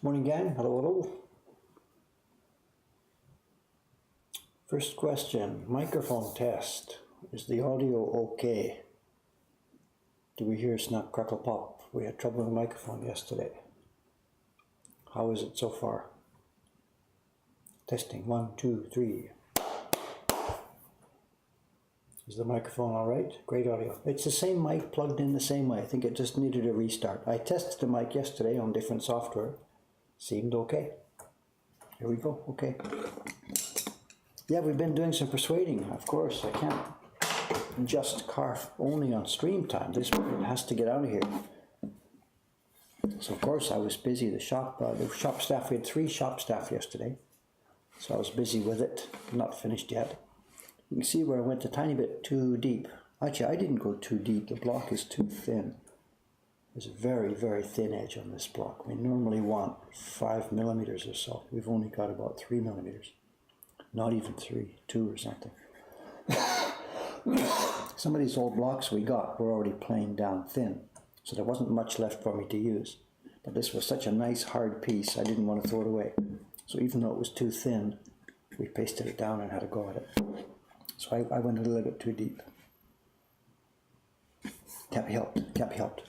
Morning gang, hello, hello. First question, microphone test. Is the audio okay? Do we hear snap, crackle, pop? We had trouble with the microphone yesterday. How is it so far? Testing, 1, 2, 3. Is the microphone all right? Great audio. It's the same mic plugged in the same way. I think it just needed a restart. I tested the mic yesterday on different software. Seemed okay. Here we go, okay. Yeah, we've been doing some persuading, of course. I can't just carve only on stream time. This one has to get out of here. So of course I was busy. The shop staff, we had 3 shop staff yesterday. So I was busy with it, not finished yet. You can see where I went a tiny bit too deep. Actually, I didn't go too deep. The block is too thin. There's a very, very thin edge on this block. We normally want 5 millimeters or so. We've only got about 3 millimeters. Not even 3, 2 or something. Some of these old blocks we got were already plain down thin, so there wasn't much left for me to use. But this was such a nice hard piece, I didn't want to throw it away. So even though it was too thin, we pasted it down and had a go at it. So I went a little bit too deep. Can't be helped, can't be helped.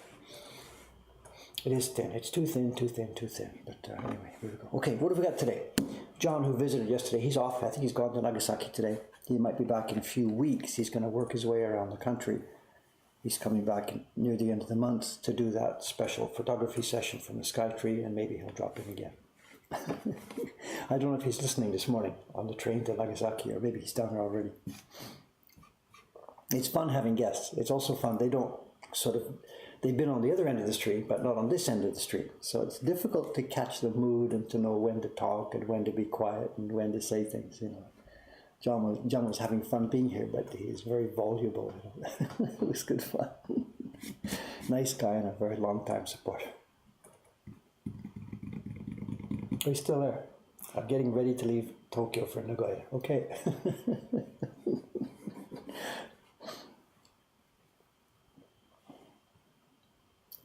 It is thin. It's too thin, too thin, too thin. But anyway, here we go. Okay, what have we got today? John, who visited yesterday, he's off. I think he's gone to Nagasaki today. He might be back in a few weeks. He's going to work his way around the country. He's coming back near the end of the month to do that special photography session from the Sky Tree, and maybe he'll drop in again. I don't know if he's listening this morning on the train to Nagasaki, or maybe he's down there already. It's fun having guests. It's also fun. They've been on the other end of the street, but not on this end of the street. So it's difficult to catch the mood and to know when to talk and when to be quiet and when to say things, you know. John was having fun being here, but he's very voluble. It was good fun. Nice guy and a very long time supporter. He's still there. I'm getting ready to leave Tokyo for Nagoya. Okay.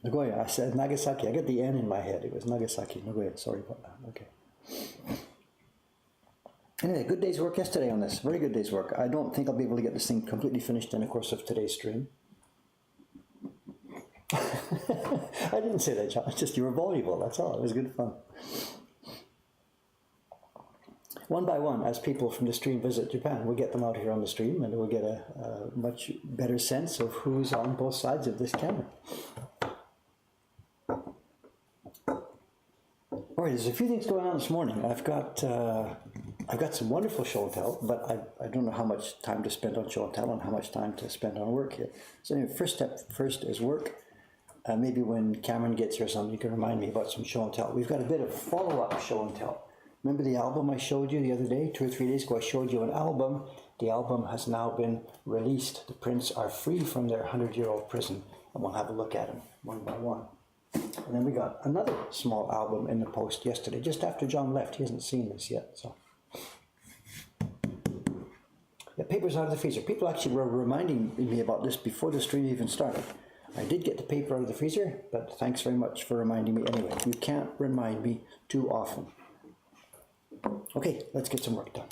Nagoya, I said Nagasaki. I got the N in my head. It was Nagasaki, Nagoya. Sorry about that. Okay. Anyway, good day's work yesterday on this. Very good day's work. I don't think I'll be able to get this thing completely finished in the course of today's stream. I didn't say that, John. It's just you were voluble. That's all. It was good fun. One by one, as people from the stream visit Japan, we'll get them out here on the stream, and we'll get a much better sense of who's on both sides of this camera. All right, there's a few things going on this morning. I've got some wonderful show and tell, but I don't know how much time to spend on show and tell and how much time to spend on work here. So anyway, first is work. Maybe when Cameron gets here or something, you can remind me about some show and tell. We've got a bit of follow-up show and tell. Remember the album I showed you the other day, 2 or 3 days ago? I showed you an album. The album has now been released. The prints are free from their 100-year-old prison, and we'll have a look at them one by one. And then we got another small album in the post yesterday, just after John left. He hasn't seen this yet, so. The paper's out of the freezer. People actually were reminding me about this before the stream even started. I did get the paper out of the freezer, but thanks very much for reminding me anyway. You can't remind me too often. Okay, let's get some work done.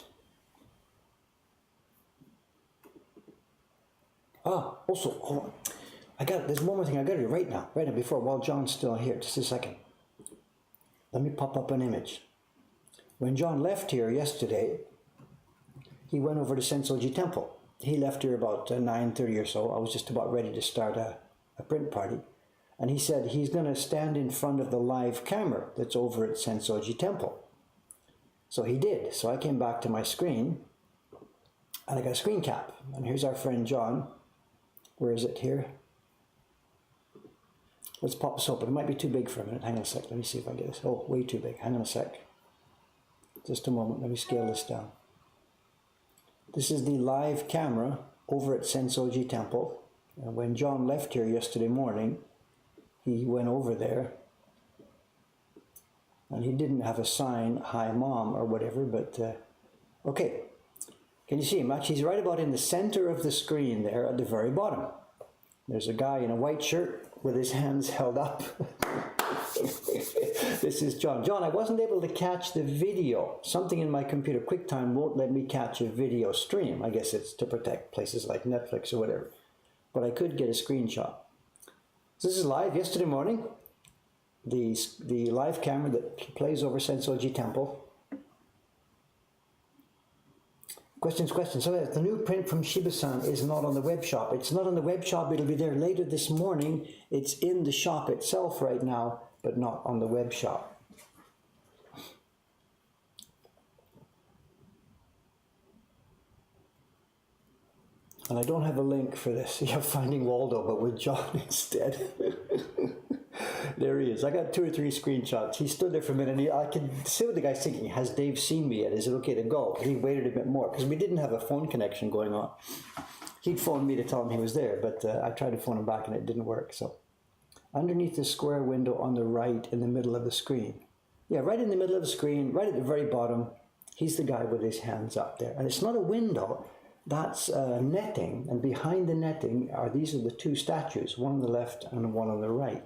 Also, hold on. There's one more thing I got to do right now, while John's still here. Just a second. Let me pop up an image. When John left here yesterday, he went over to Sensoji Temple. He left here about 9:30 or so. I was just about ready to start a print party. And he said he's going to stand in front of the live camera that's over at Sensoji Temple. So he did. So I came back to my screen, and I got a screen cap. And here's our friend John. Where is it here? Let's pop this open. It might be too big for a minute. Hang on a sec. Let me see if I get this. Oh, way too big. Hang on a sec. Just a moment. Let me scale this down. This is the live camera over at Sensoji Temple. And when John left here yesterday morning, he went over there. And he didn't have a sign, "Hi Mom," or whatever, but okay. Can you see him? Actually, he's right about in the center of the screen there at the very bottom. There's a guy in a white shirt with his hands held up. This is John. John, I wasn't able to catch the video. Something in my computer QuickTime won't let me catch a video stream. I guess it's to protect places like Netflix or whatever. But I could get a screenshot. So this is live. Yesterday morning, the live camera that plays over Sensoji Temple. Questions. So the new print from Shiba-san is not on the web shop. It's not on the web shop. It'll be there later this morning. It's in the shop itself right now, but not on the web shop. And I don't have a link for this. Yeah, Finding Waldo, but with John instead. There he is. I got 2 or 3 screenshots. He stood there for a minute, and I could see what the guy's thinking. Has Dave seen me yet? Is it okay to go? But he waited a bit more, because we didn't have a phone connection going on. He'd phoned me to tell him he was there, but I tried to phone him back, and it didn't work. So, underneath the square window on the right, in the middle of the screen. Yeah, right in the middle of the screen, right at the very bottom, he's the guy with his hands up there. And it's not a window. That's netting, and behind the netting these are the 2 statues, one on the left and one on the right.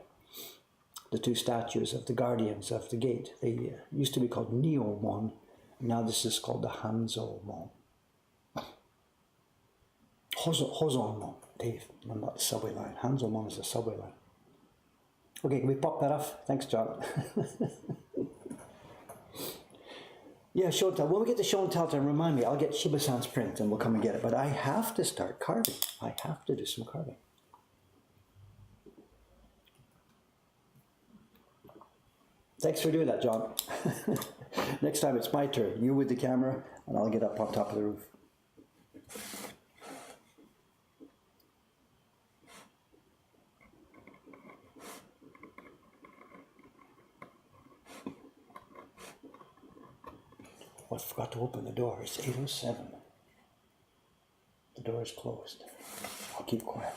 The 2 statues of the guardians of the gate. They used to be called Neomon, and now this is called the Hanzomon. Hozonmon, Dave, I'm not the subway line. Hanzomon is the subway line. Okay, can we pop that off? Thanks, John. Yeah, show and tell. When we get to show and tell time, remind me, I'll get Shiba-san's print and we'll come and get it. But I have to start carving. I have to do some carving. Thanks for doing that, John. Next time it's my turn. You with the camera, and I'll get up on top of the roof. Oh, I forgot to open the door. It's 8:07. The door is closed. I'll keep quiet.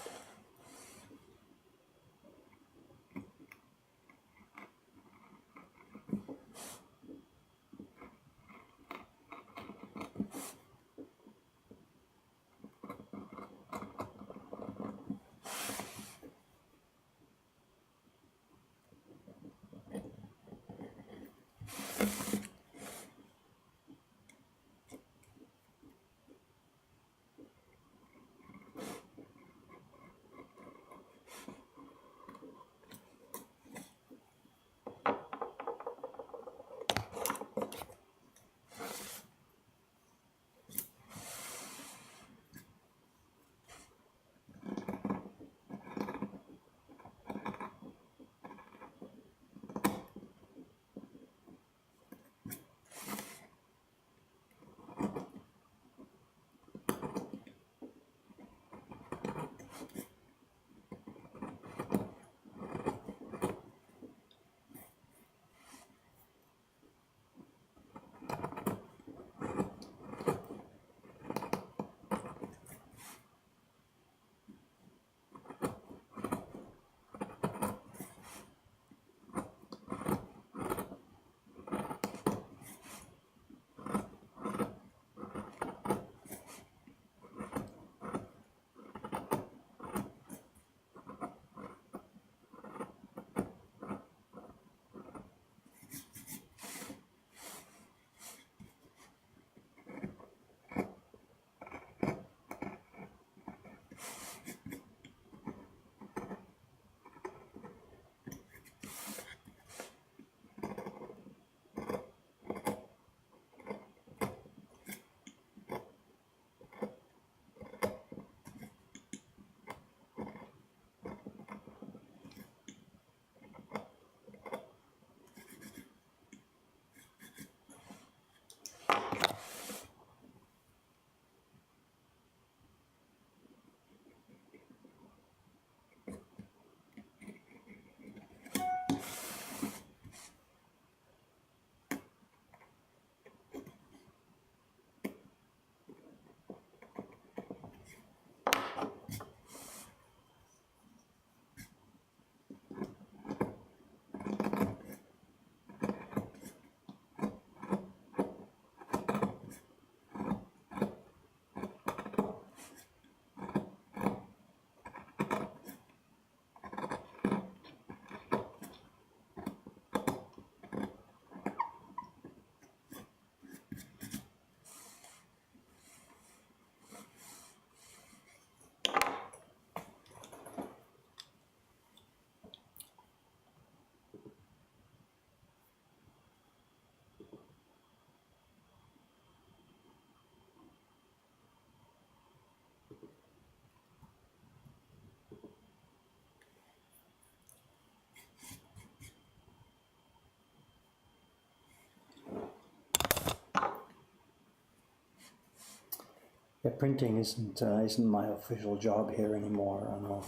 Yeah, printing isn't my official job here anymore. I know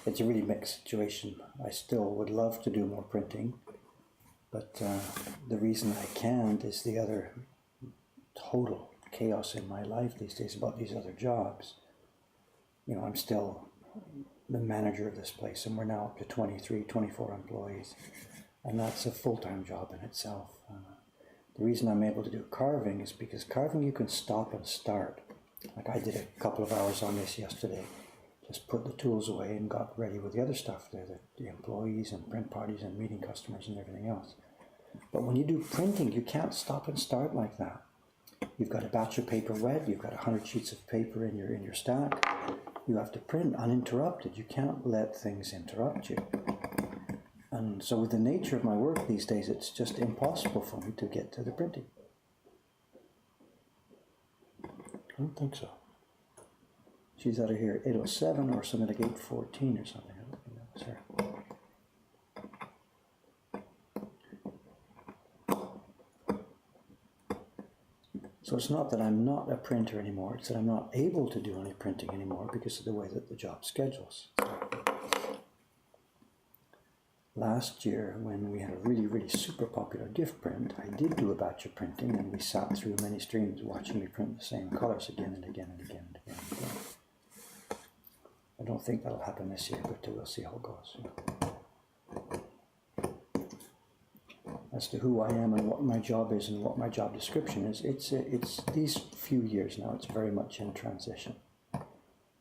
it's a really mixed situation. I still would love to do more printing, but the reason I can't is the other total chaos in my life these days about these other jobs. You know, I'm still the manager of this place, and we're now up to 23, 24 employees, and that's a full-time job in itself. The reason I'm able to do carving is because carving you can stop and start. Like I did a couple of hours on this yesterday, just put the tools away and got ready with the other stuff there, the employees and print parties and meeting customers and everything else. But when you do printing, you can't stop and start like that. You've got a batch of paper wet, you've got 100 sheets of paper in your stack. You have to print uninterrupted. You can't let things interrupt you. And so with the nature of my work these days, it's just impossible for me to get to the printing. I don't think so. She's out of here at 8:07 or something like 8:14 or something. I don't think that was her. So it's not that I'm not a printer anymore, it's that I'm not able to do any printing anymore because of the way that the job schedules. Last year, when we had a really, really super popular gift print, I did do a batch of printing, and we sat through many streams watching me print the same colors again and again and again and again and again. I don't think that'll happen this year, but we'll see how it goes. As to who I am and what my job is and what my job description is, it's these few years now, it's very much in transition.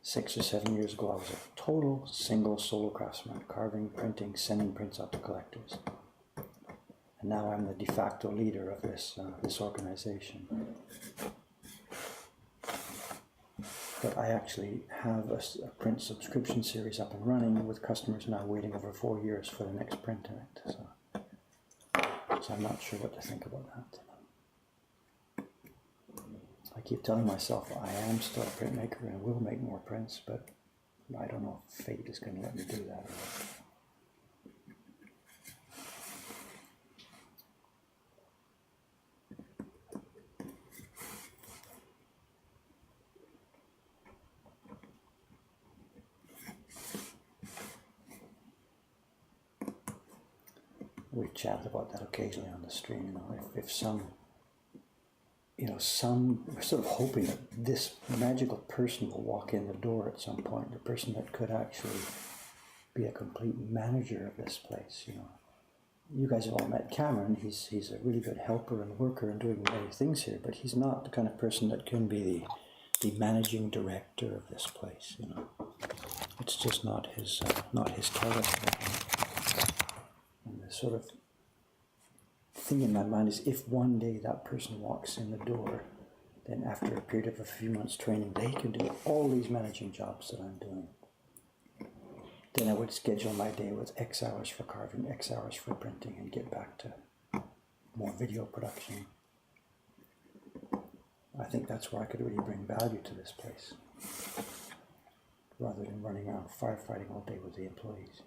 6 or 7 years ago, I was a total single solo craftsman, carving, printing, sending prints out to collectors. And now I'm the de facto leader of this organization. But I actually have a print subscription series up and running with customers now waiting over 4 years for the next print in it. So I'm not sure what to think about that. I keep telling myself I am still a printmaker and will make more prints, but I don't know if fate is going to let me do that. We chat about that occasionally on the stream. You know, if we're sort of hoping that this magical person will walk in the door at some point, the person that could actually be a complete manager of this place. You know, you guys have all met Cameron. He's a really good helper and worker and doing many things here, but he's not the kind of person that can be the managing director of this place. You know, it's just not his character. And the sort of thing in my mind is, if one day that person walks in the door, then after a period of a few months training, they can do all these managing jobs that I'm doing. Then I would schedule my day with X hours for carving, X hours for printing, and get back to more video production. I think that's where I could really bring value to this place, rather than running around firefighting all day with the employees.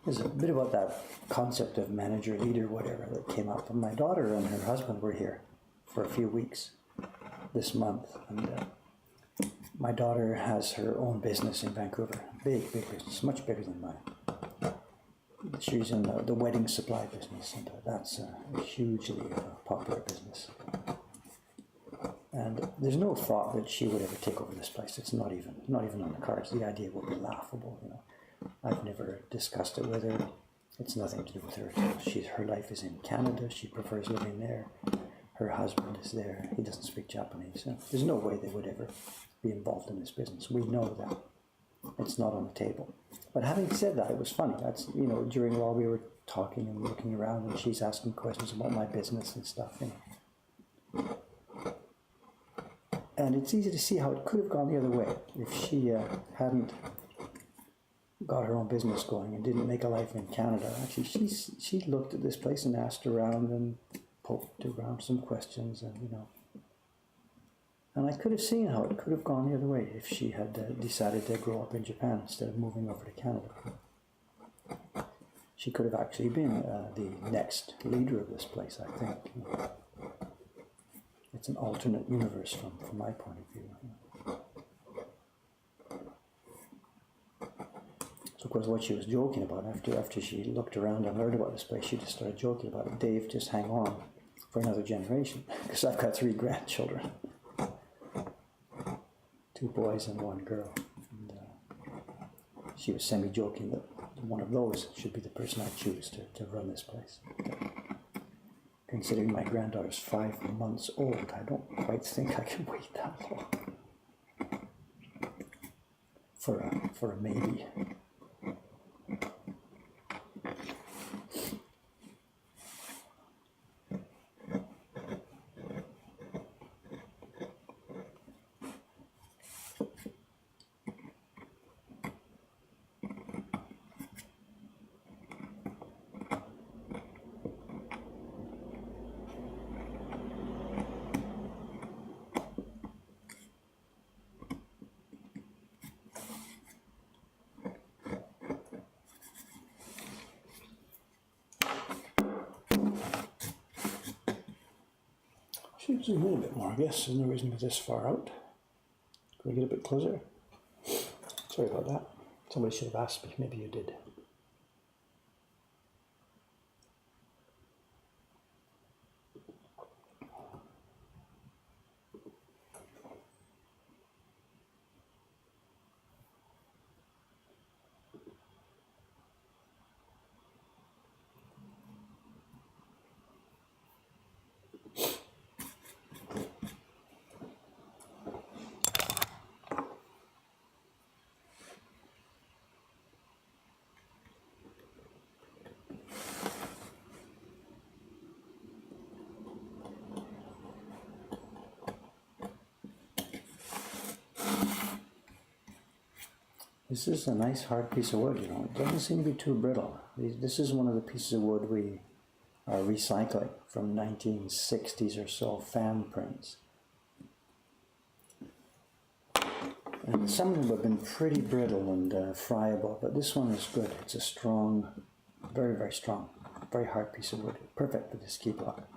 there's a bit about that concept of manager, leader, whatever that came up. And my daughter and her husband were here for a few weeks this month, and my daughter has her own business in Vancouver, big business, much bigger than mine. She's in the wedding supply business, and that's a hugely popular business. And there's no thought that she would ever take over this place. It's not even on the cards. The idea would be laughable, you know. I've never discussed it with her. It's nothing to do with her. Her life is in Canada. She prefers living there. Her husband is there. He doesn't speak Japanese. So there's no way they would ever be involved in this business. We know that. It's not on the table. But having said that, it was funny. That's, you know, during while we were talking and looking around, and she's asking questions about my business and stuff, you know. And it's easy to see how it could have gone the other way if she hadn't got her own business going and didn't make a life in Canada. Actually, she looked at this place and asked around and poked around some questions, and you know. And I could have seen how it could have gone the other way if she had decided to grow up in Japan instead of moving over to Canada. She could have actually been the next leader of this place, I think. You know. It's an alternate universe from my point of view. So of course what she was joking about after she looked around and learned about this place, she just started joking about it. Dave, just hang on for another generation, because I've got 3 grandchildren. 2 boys and 1 girl. And she was semi-joking that one of those should be the person I choose to run this place. Considering my granddaughter's 5 months old, I don't quite think I can wait that long for a maybe. Should zoom in a bit more, I guess. There's no reason to be this far out. Can we get a bit closer? Sorry about that. Somebody should have asked me. Maybe you did. This is a nice hard piece of wood, you know. It doesn't seem to be too brittle. This is one of the pieces of wood we are recycling from 1960s or so fan prints. And some of them have been pretty brittle and friable, but this one is good. It's a strong, very, very strong, very hard piece of wood. Perfect for this key block.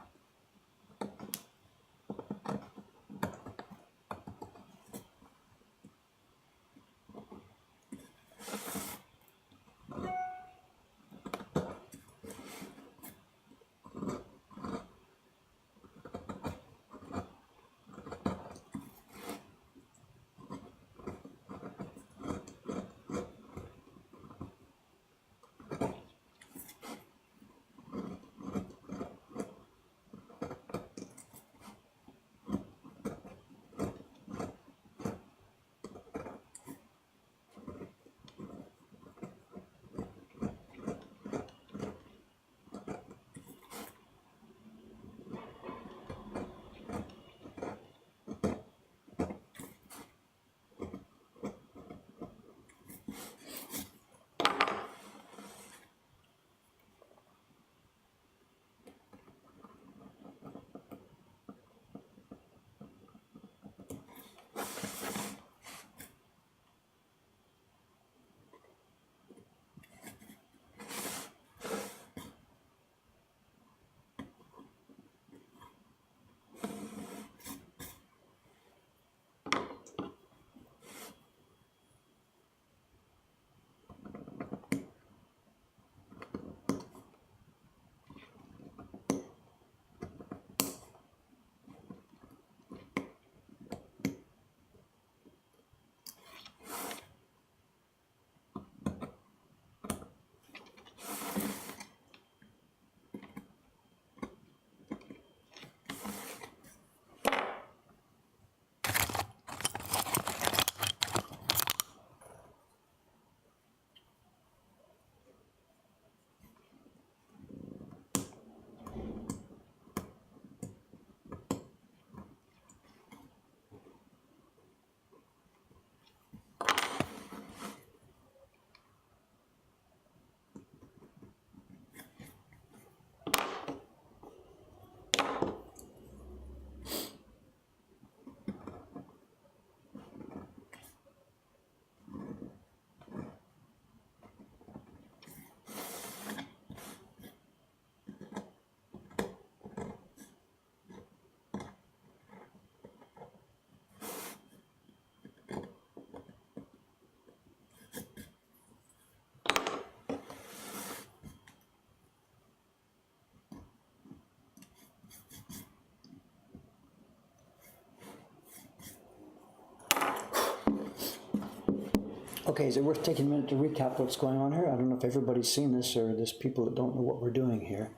Okay, is it worth taking a minute to recap what's going on here? I don't know if everybody's seen this or there's people that don't know what we're doing here.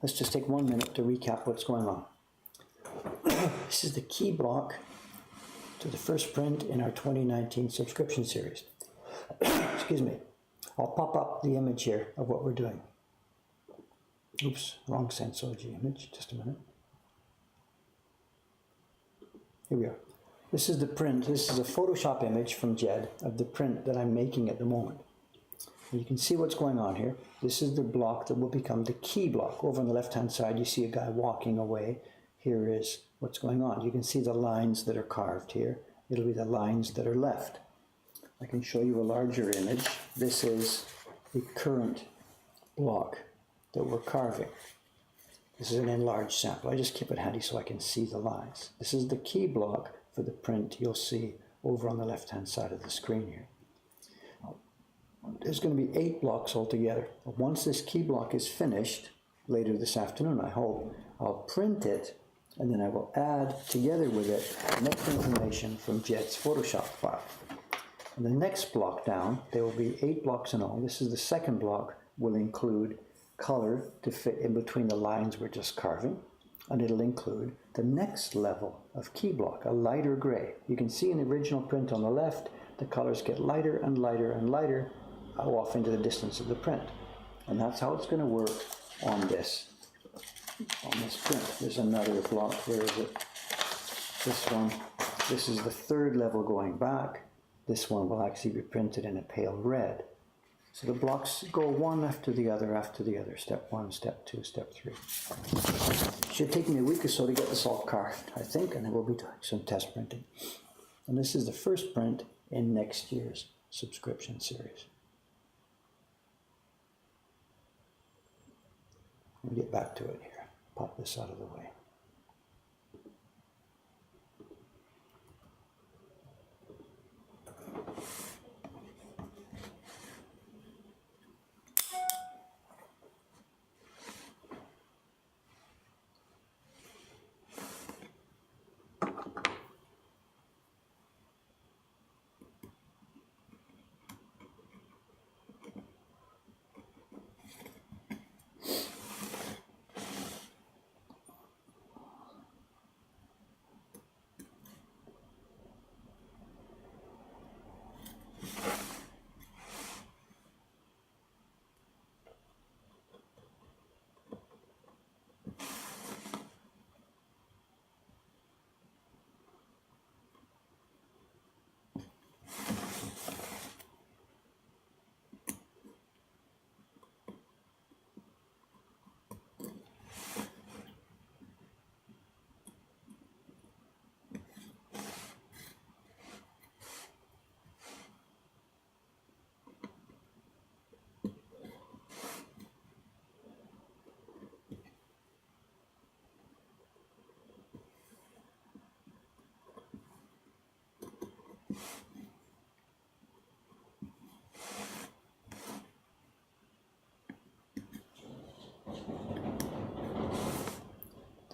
Let's just take 1 minute to recap what's going on. This is the key block to the first print in our 2019 subscription series. Excuse me. I'll pop up the image here of what we're doing. Oops, wrong Sensoji image, just a minute. Here we are. This is the print, this is a Photoshop image from Jed of the print that I'm making at the moment. And you can see what's going on here. This is the block that will become the key block. Over on the left-hand side, you see a guy walking away. Here is what's going on. You can see the lines that are carved here. It'll be the lines that are left. I can show you a larger image. This is the current block that we're carving. This is an enlarged sample. I just keep it handy so I can see the lines. This is the key block for the print you'll see over on the left-hand side of the screen here. There's going to be 8 blocks altogether. Once this key block is finished, later this afternoon I hope, I'll print it and then I will add together with it next information from Jed's Photoshop file. And the next block down, there will be 8 blocks in all. This is the second block, will include color to fit in between the lines we're just carving, and it'll include the next level of key block, a lighter gray. You can see in the original print on the left, the colors get lighter and lighter and lighter off into the distance of the print. And that's how it's going to work on this print. There's another block, where is it? This one. This is the third level going back. This one will actually be printed in a pale red. So the blocks go one after the other, step 1, step 2, step 3. Should take me a week or so to get this all carved, I think, and then we'll be doing some test printing. And this is the first print in next year's subscription series. Let me get back to it here. Pop this out of the way.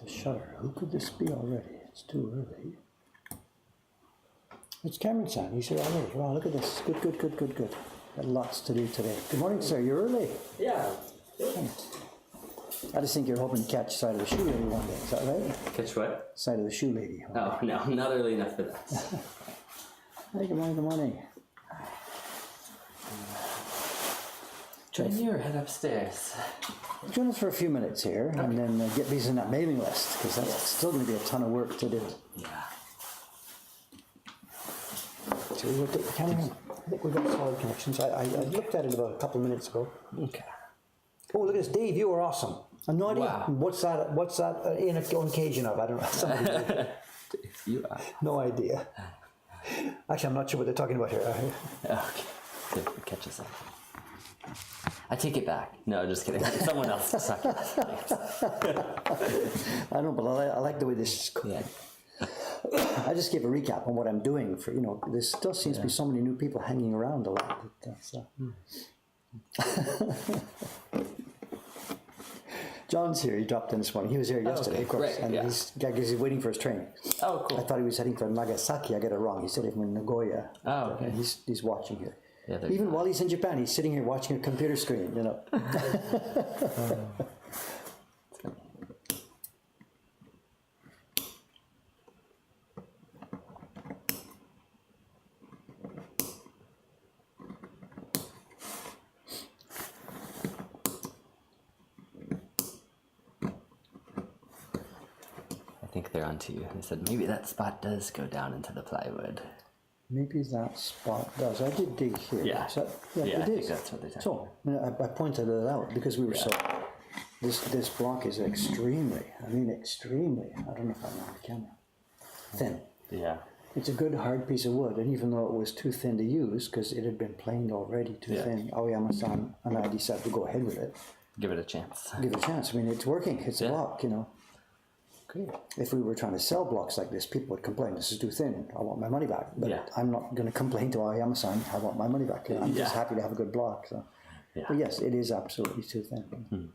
Shutter. Who could this be already? It's too early. It's Cameron-san. He's here already. Wow, look at this. Good, good, good, good, good. Got lots to do today. Good morning, sir. You're early. Yeah. Thanks. I just think you're hoping to catch sight of the shoe lady one day. Is that right? Catch what? Sight of the shoe lady. Oh, no, not early enough for that. Hey, good morning, good morning. Join you or head upstairs? Join us for a few minutes here, okay. And then get busy on that mailing list, because that's still going to be a ton of work to do. Yeah. So we'll take the camera in. I think we've got solid connections. I looked at it about a couple of minutes ago. Okay. Oh, look at this, Dave! You are awesome. I'm no idea. Wow. What's that on occasion of? I don't know. Somebody Dave, you are. No idea. Actually, I'm not sure what they're talking about here. Okay. Good. Catch us up. I take it back. No, just kidding. Someone else to suck it. I know, but I like the way this is going. Yeah. I just gave a recap on what I'm doing for, there still seems to be so many new people hanging around a lot. John's here. He dropped in this morning. He was here yesterday, okay. of course. Right, and yeah. he's waiting for his train. Oh, cool. I thought he was heading for Nagasaki. I got it wrong. He said he was in Nagoya. Oh, okay. He's watching here. Yeah, Even while he's in Japan, he's sitting here watching a computer screen, you know. I think they're onto you. They said maybe that spot does go down into the plywood. Maybe that spot does. I did dig here. Yeah. So, Yeah, it I think is. that's what they're talking So I pointed it out because we were so. This block is extremely. I mean, extremely. I don't know if I'm on the camera. Thin. Yeah. It's a good hard piece of wood, and even though it was too thin to use because it had been planed already too thin, Aoyama-san and I decided to go ahead with it. Give it a chance. Give it a chance. I mean, it's working. It's a block, you know. Great. If we were trying to sell blocks like this, people would complain, this is too thin, I want my money back. But I'm not going to complain to Aoyama-san, I want my money back. I'm just happy to have a good block. So. But yes, it is absolutely too thin.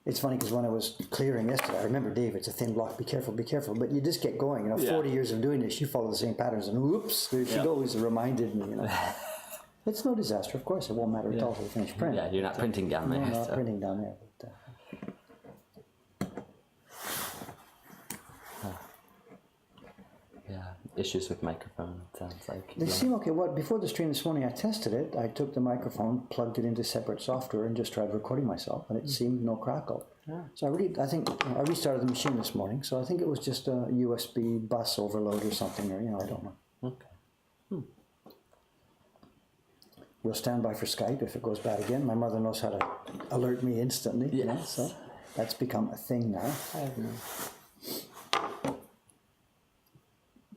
It's funny because when I was clearing yesterday, I remember, Dave, it's a thin block, be careful, be careful. But you just get going, you know, 40 years of doing this, you follow the same patterns, and whoops, there she goes, it reminded me, you know. It's no disaster, of course, it won't matter at all to the finished print. Yeah, you're not printing down there. No, not so. printing down there. But, Yeah, issues with microphone, it sounds like. they seem okay. Before the stream this morning, I tested it. I took the microphone, plugged it into separate software, and just tried recording myself, and it seemed no crackle. So I think I restarted the machine this morning. So I think it was just a USB bus overload or something, or I don't know. Okay. We'll stand by for Skype if it goes bad again. My mother knows how to alert me instantly. Yes. You know, so that's become a thing now.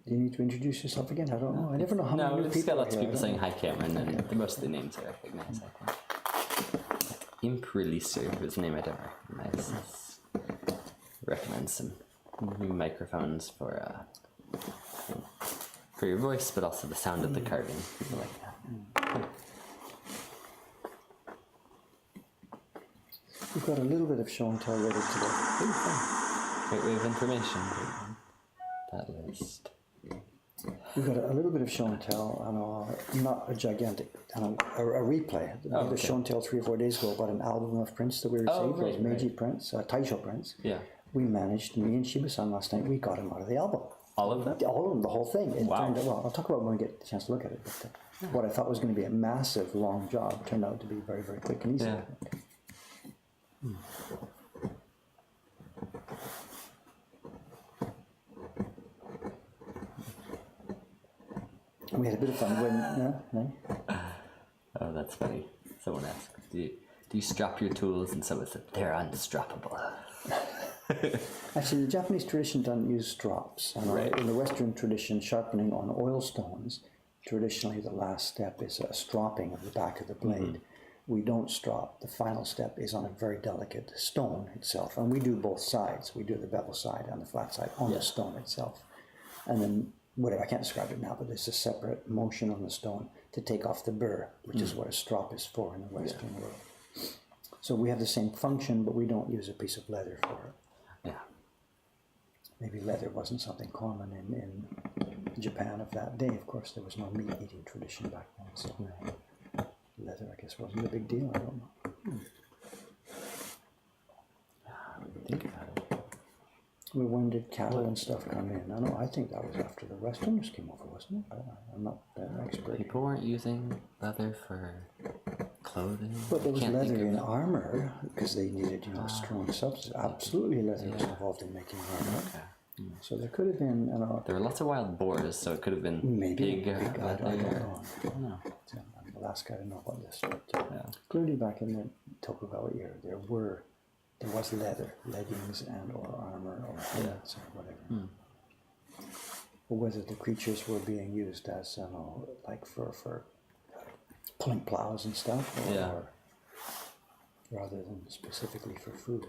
Do you need to introduce yourself again? I don't know. I never know how many new it's got people are lots of here. people saying hi, Cameron, and most of the names I recognize, I think. Imp Releaser, whose name I don't recognize, recommends some new microphones for your voice, but also the sound of the carving. People like that. We've got a little bit of show and tell ready today. Great way of information. That list. We've got a little bit of show and tell, not a gigantic, a replay. The show and tell 3 or 4 days ago about an album of prints that we received, those Meiji prints, Taisho prints. Yeah. We managed, me and Shiba-san last night, we got him out of the album. All of them? All of them, the whole thing. It Wow. turned out, I'll talk about it when we get a chance to look at it. But what I thought was going to be a massive, long job turned out to be very, very quick and easy. Yeah. We had a bit of fun when, Oh, that's funny. Someone asked, do you strap your tools? And someone said, they're unstrappable. Actually, the Japanese tradition doesn't use strops. In the Western tradition, sharpening on oil stones, traditionally the last step is a stropping of the back of the blade. We don't strop. The final step is on a very delicate stone itself. And we do both sides. We do the bevel side and the flat side on the stone itself. And then, whatever, I can't describe it now, but there's a separate motion on the stone to take off the burr, which is what a strop is for in the Western world. So we have the same function, but we don't use a piece of leather for it. Yeah. Maybe leather wasn't something common in Japan of that day. Of course, there was no meat-eating tradition back then, so leather, I guess, wasn't a big deal. I don't know. Think about it. Well, when did cattle and stuff come in? I think that was after the Westerners came over, wasn't it? I'm not that expert. People weren't using leather for clothing. But there was Can't think leather of- in armor because they needed, strong substance. Absolutely, leather was involved in making armor. Okay. So there could have been, There were lots of wild boars, so it could have been maybe pig I leather. don't know. I don't know. So I'm the last guy to know about this. But clearly, back in the Tokugawa era, there was leather, leggings and or armor or helmets or whatever. But whether the creatures were being used as, like for pulling plows and stuff, or rather than specifically for food.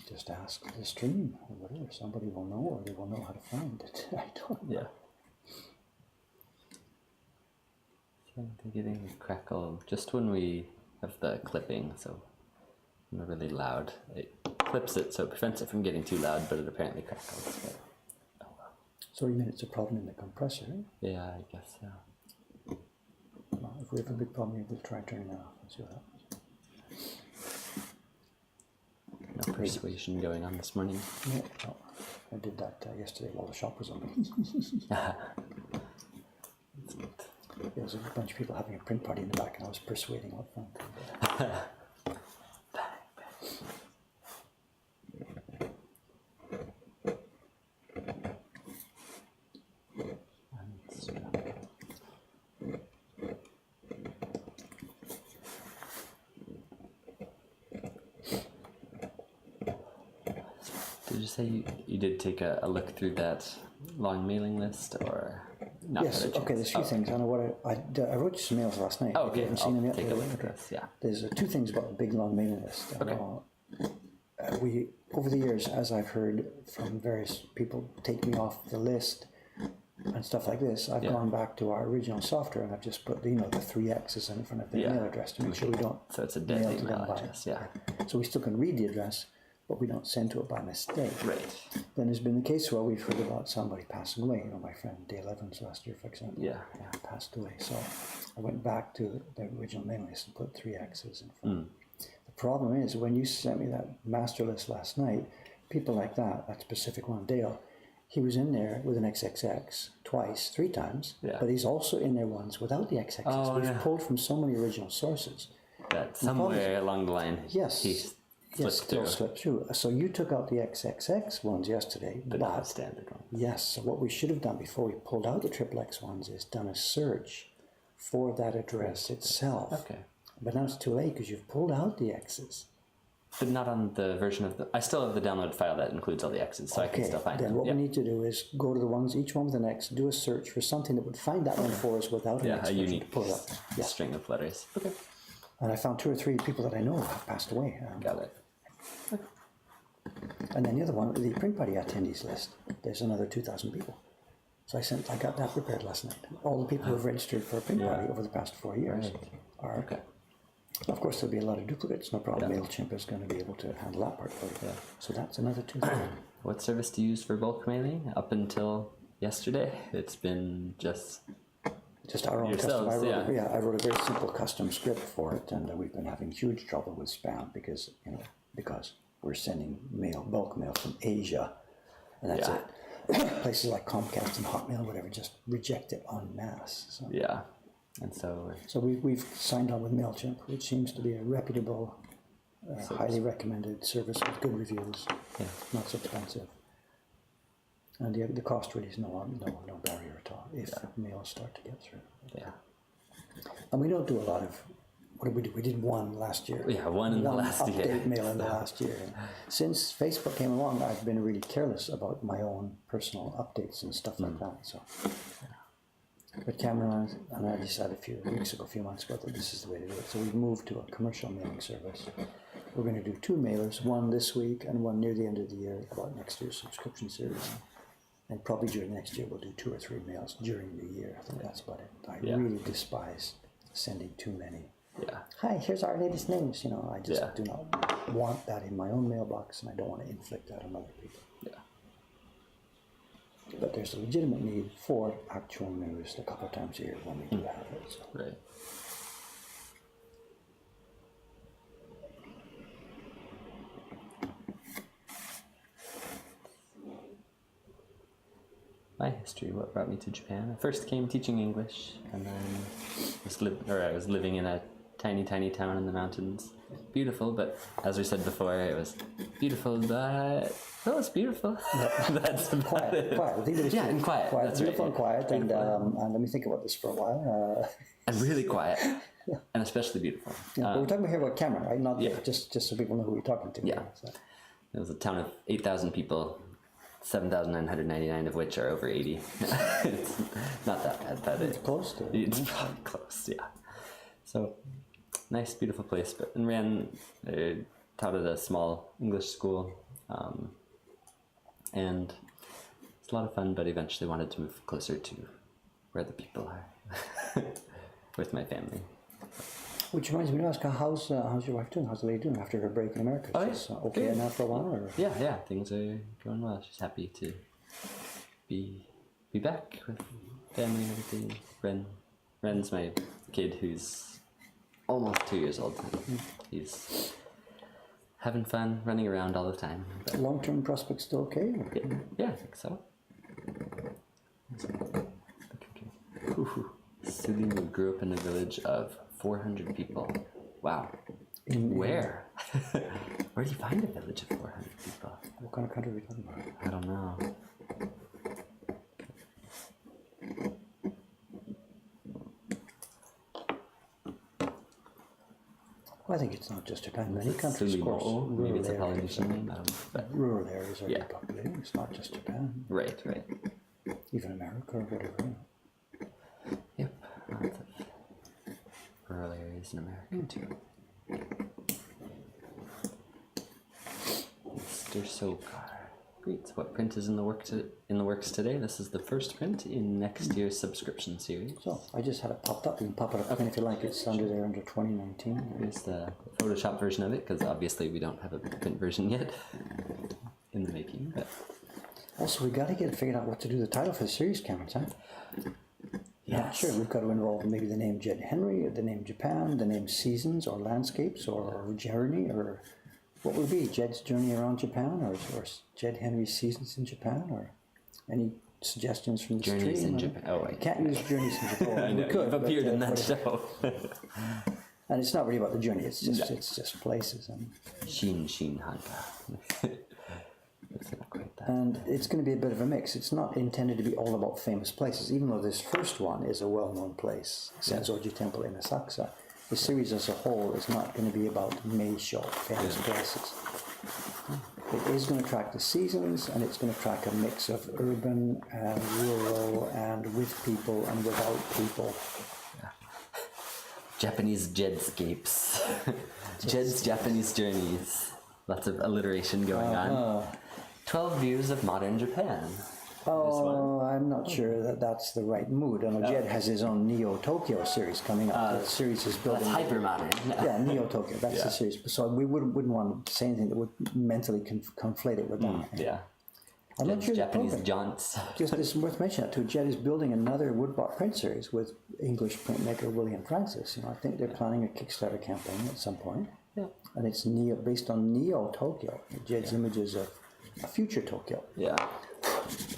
Just ask the stream or whatever. Somebody will know, or they will know how to find it. I don't know. Yeah. So they're getting a crackle just when we of the clipping, so they're really loud. It clips it, so it prevents it from getting too loud, but it apparently crackles. But, oh well. So you mean it's a problem in the compressor, eh? Yeah, I guess so. Well, if we have a big problem, we'll try turning that off and see what happens. No persuasion going on this morning. No, I did that yesterday while the shop was open. There was a bunch of people having a print party in the back, and I was persuading out front. Did you say you did take a look through that long mailing list, or not? Yes, okay, there's a few things. I know what I wrote you some mails last night. Oh, okay, You haven't seen them yet? take a look at this, yeah. There's two things about the big long mailing list. Okay. We, over the years, as I've heard from various people take me off the list and stuff like this, I've gone back to our original software and I've just put the 3 X's in front of the email address to make sure we don't. So it's a dead mail to email them address, yeah. So we still can read the address, but we don't send to it by mistake. Right. Then there's been the case where we've heard about somebody passing away. My friend Dale Evans last year, for example, passed away. So I went back to the original mailing list and put 3 X's in front. The problem is, when you sent me that master list last night, people like that specific one, Dale, he was in there with an XXX twice, 3 times, but he's also in there once without the XXX. Oh, We've pulled from so many original sources. That somewhere along the line, he slipped through. So you took out the XXX ones yesterday, but not standard ones. Yes, so what we should have done before we pulled out the XXX ones is done a search for that address itself. Okay. But now it's too late because you've pulled out the X's. But not on the version of the... I still have the download file that includes all the X's, so I can still find them. Then what we need to do is go to the ones, each one with an X, do a search for something that would find that one for us without an X. A unique pull it up. string of letters. Okay. And I found 2 or 3 people that I know have passed away. Got it. And then the other one, the print party attendees list. There's another 2,000 people. So I got that prepared last night. All the people who have registered for a print party over the past 4 years are. Okay. Of course, there'll be a lot of duplicates. No problem. MailChimp is going to be able to handle that part for you. Yeah. So that's another 2,000. What service do you use for bulk mailing? Up until yesterday, it's been just our own custom. Yourselves, I wrote a very simple custom script for it, and we've been having huge trouble with spam because we're sending bulk mail from Asia, and that's it. Places like Comcast and Hotmail, whatever, just reject it en masse. So. Yeah, and so we've signed on with MailChimp, which seems to be a reputable, highly recommended service with good reviews. Yeah. Not so expensive, and the cost really is no barrier at all if mails start to get through. Yeah. And we don't do a lot of. What did we do? We did one last year. Yeah, one in the last year. Update mail in the last year. And since Facebook came along, I've been really careless about my own personal updates and stuff like that. So, but Cameron and I decided a few months ago, that this is the way to do it. So we've moved to a commercial mailing service. We're going to do 2 mailers, one this week and one near the end of the year about next year's subscription series. And probably during next year, we'll do 2 or 3 mails during the year. I think that's about it. I really despise sending too many. Yeah. Hi, here's our latest news. I just do not want that in my own mailbox, and I don't want to inflict that on other people. Yeah. But there's a legitimate need for actual news a couple of times a year when we do have it. So. Right. My history, what brought me to Japan. I first came teaching English, and then I was living in a tiny town in the mountains. Beautiful, but as we said before, it was beautiful, but it's beautiful. That's about it. Quiet. I think it is and quiet. That's beautiful right. And quiet. Beautiful. And let me think about this for a while. And really quiet, and especially beautiful. But we're talking here about Cameron, right? Not just so people know who we're talking to. Yeah. So. It was a town of 8,000 people. 7,999 of which are over 80. It's not that bad, but it's close to it. It's probably close, yeah. So, nice, beautiful place. But taught at a small English school, and it's a lot of fun. But eventually wanted to move closer to where the people are, with my family. Which reminds me to ask, how's your wife doing? How's the lady doing after her break in America? Oh, She's okay good. now for a while? Or? Yeah, things are going well. She's happy to be back with family and everything. Ren's my kid who's almost 2 years old. He's having fun, running around all the time. But Long-term prospects still okay? Or? yeah, I think so. Sulimu grew up in a village of 400 people. Wow. Where? Where do you find a village of 400 people? What kind of country are we talking about? I don't know. Well, I think it's not just Japan. Many countries, of course. Sulimu. Maybe it's a rural Polynesian name. I don't know. But rural areas are Yeah. depopulating. It's not just Japan. right. Even America or whatever. Yep. Lots of rural areas in America too. Mr. Sokar. Great. What print is in the works today? This is the first print in next year's subscription series. So I just had it popped up. You can pop it up again if you like. It's under there under 2019. Here's the Photoshop version of it, because obviously we don't have a print version yet in the making. But Also, we got to get figured out what to do the title for the series, Cameron, huh? Yeah, sure. We've got to involve maybe the name Jed Henry, or the name Japan, the name Seasons, or Landscapes, or Journey, or what would be Jed's Journey Around Japan, or Jed Henry's Seasons in Japan, or any suggestions from the Journeys stream? in Japan. Oh, right. Can't use Journeys in Japan. I know. We could, You've appeared but, in that whatever. show. And it's not really about the journey. It's just places. Shin Hanka. It's not quite that. And it's going to be a bit of a mix. It's not intended to be all about famous places, even though this first one is a well-known place, Senzoji Temple in Asakusa. The series as a whole is not going to be about Meisho, famous places. It is going to track the seasons, and it's going to track a mix of urban and rural and with people and without people. Japanese Jedscapes. Jed's Japanese Journeys. Lots of alliteration going on. 12 views of modern Japan. Oh, I'm not sure that that's the right mood. I know Jed has his own Neo Tokyo series coming up. That series is building. That's hyper modern. Yeah, Neo Tokyo. That's the series. So we wouldn't want to say anything that would mentally conflate it with that. Yeah. I'm not sure. Japanese jaunts. Just it's worth mentioning that too. Jed is building another woodblock print series with English printmaker William Francis. I think they're planning a Kickstarter campaign at some point. Yeah. And it's based on Neo Tokyo. Jed's images of a future Tokyo. Yeah.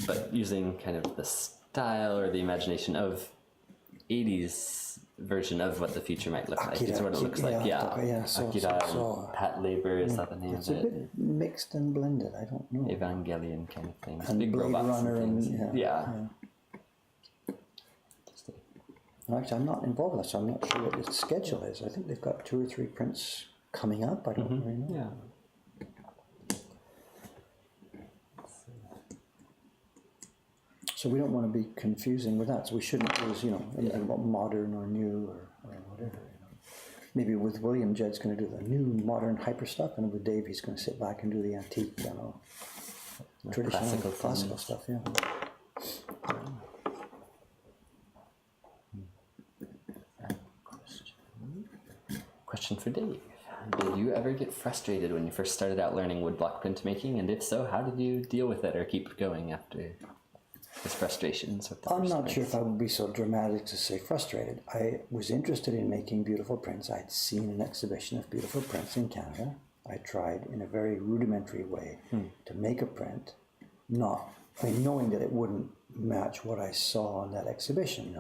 But using kind of the style or the imagination of 80s version of what the future might look like. It's what it looks like. Yeah. Akira and Pat Labor, is that the name It's of a it? bit mixed and blended. I don't know. Evangelion kind of thing. And Big Blade robots Runner and things. and actually, I'm not involved in that, so I'm not sure what the schedule is. I think they've got 2 or 3 prints coming up. I don't really know. Yeah. So we don't want to be confusing with that. So we shouldn't use, anything about modern or new or whatever. Maybe with William, Jed's going to do the new modern hyper stuff, and with Dave, he's going to sit back and do the antique, traditional classical stuff. Yeah. Question for Dave. Did you ever get frustrated when you first started out learning woodblock printmaking? And if so, how did you deal with it or keep going after his frustrations with the I'm first not prints? sure if I would be so dramatic to say frustrated. I was interested in making beautiful prints. I'd seen an exhibition of beautiful prints in Canada. I tried in a very rudimentary way to make a print, knowing that it wouldn't match what I saw on that exhibition,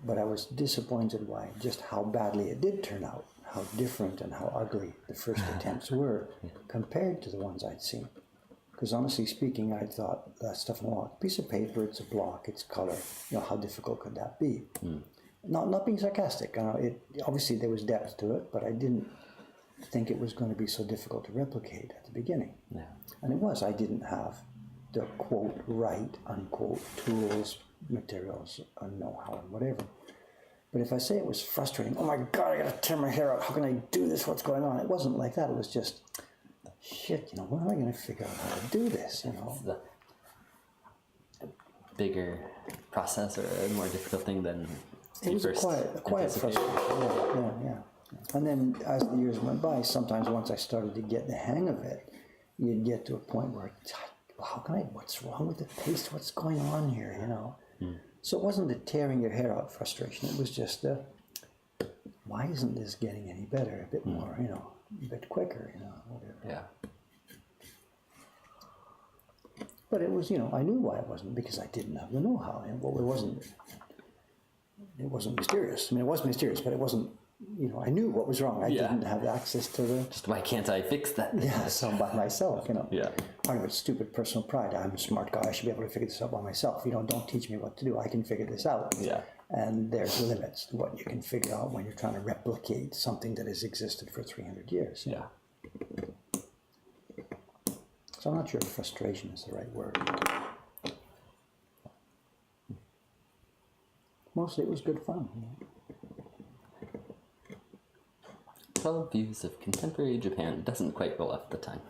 But I was disappointed by just how badly it did turn out, how different and how ugly the first attempts were compared to the ones I'd seen. Because honestly speaking, I thought that stuff, piece of paper, it's a block, it's color. How difficult could that be? Not being sarcastic. Obviously there was depth to it, but I didn't think it was going to be so difficult to replicate at the beginning. Yeah. And it was. I didn't have the quote right, unquote, tools, materials, and know-how, and whatever. But if I say it was frustrating, oh my God, I got to tear my hair out. How can I do this? What's going on? It wasn't like that. It was just, shit, when am I going to figure out how to do this? bigger process or a more difficult thing than it was a quiet frustration. Yeah. And then as the years went by, sometimes once I started to get the hang of it, you'd get to a point where, what's wrong with the paste? What's going on here, you know? So it wasn't the tearing your hair out frustration. It was just the, why isn't this getting any better? A bit more, you know, a bit quicker, you know, whatever. Yeah. But it was, you know, I knew why it wasn't, because I didn't have the know-how. And well, it wasn't mysterious. I mean, it was mysterious, but it wasn't, you know, I knew what was wrong. I didn't have access to the... Just why can't I fix that? Yeah, so by myself, you know. Yeah. Part of it's stupid personal pride. I'm a smart guy. I should be able to figure this out by myself. You know, don't teach me what to do. I can figure this out. Yeah. And there's limits to what you can figure out when you're trying to replicate something that has existed for 300 years. Yeah. So I'm not sure if frustration is the right word. Mostly it was good fun. You know? 12 views of contemporary Japan doesn't quite roll off the tongue.